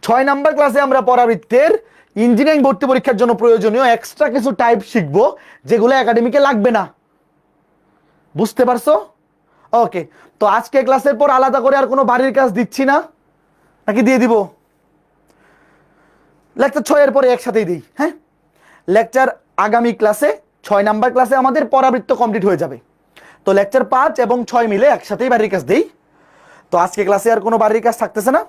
6 নাম্বার ক্লাসে আমরা পরাবৃত্তের ইঞ্জিনিয়ারিং ভর্তি পরীক্ষার জন্য প্রয়োজনীয় এক্সট্রা কিছু টাইপ শিখবো, যেগুলো একাডেমিকে লাগবে না। বুঝতে পারছো? ওকে, তো আজকে ক্লাসের পর আলাদা করে আর কোনো বাড়ির কাজ দিচ্ছি না, নাকি দিয়ে দিব? লেকচার 6 এর পরে একসাথেই দিই। হ্যাঁ, লেকচার আগামী ক্লাসে 6 নাম্বার ক্লাসে আমাদের পরাবৃত্ত কমপ্লিট হয়ে যাবে। তো লেকচার 5 এবং 6 মিলে একসাথেই বাড়ির কাজ দেই। তো আজকে ক্লাসে আর কোনো বাড়ির কাজ থাকতেছে না,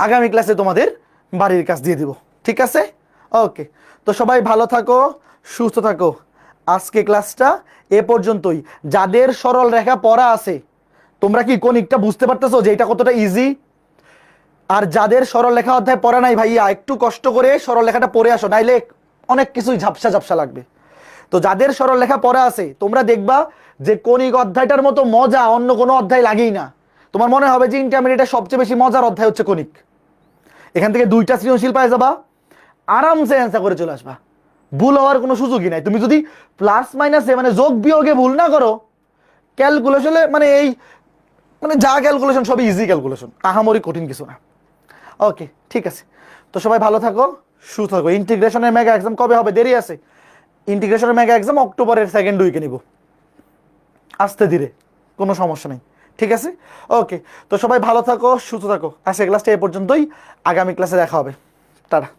আগামী ক্লাসে তোমাদের বাড়ির কাজ দিয়ে দিব। ঠিক আছে? ওকে, তো সবাই ভালো থাকো, সুস্থ থাকো। আজকে ক্লাসটা এ পর্যন্তই। যাদের সরল রেখা পড়া আছে, তোমরা কি কোনিকটা বুঝতে পারতেছো যে এটা কতটা ইজি? আর যাদের সরল লেখা অধ্যায় পড়া নাই, ভাইয়া একটু কষ্ট করে সরল লেখাটা পড়ে আসো, নাইলে অনেক কিছুই ঝাপসা ঝাপসা লাগবে। তো যাদের সরল লেখা পড়া আছে, তোমরা দেখবা যে কনিক অধ্যায়টার মতো মজা অন্য কোনো অধ্যায় লাগেই না। তোমার মনে হবে যে ইন্টারমিডিয়েটের সবচেয়ে বেশি মজার অধ্যায় হচ্ছে কনিক। এখান থেকে 2টা সৃজনশীল পাই যাবা, আরামসে অ্যান্সার করে চলে আসবা, ভুল হওয়ার কোনো সুযোগই নাই। তুমি যদি প্লাস মাইনাসে মানে যোগ বিয়োগে ভুল না করো, ক্যালকুলেশনে মানে এই মানে যা ক্যালকুলেশন সবই ইজি ক্যালকুলেশন, আহামরি কঠিন কিছু না। ওকে, ঠিক আছে, তো সবাই ভালো থাকো, সুস্থ থাকো। ইন্টিগ্রেশনের মেগা এক্সাম কবে হবে? দেরি আছে। ইন্টিগ্রেশনের মেগা এক্সাম অক্টোবরের 2nd উইকে নিব, আস্তে ধীরে, কোনো সমস্যা নেই। ঠিক আছে? ওকে, তো সবাই ভালো থাকো, সুস্থ থাকো। আজকে ক্লাসটা এ পর্যন্তই, আগামী ক্লাসে দেখা হবে। টাটা।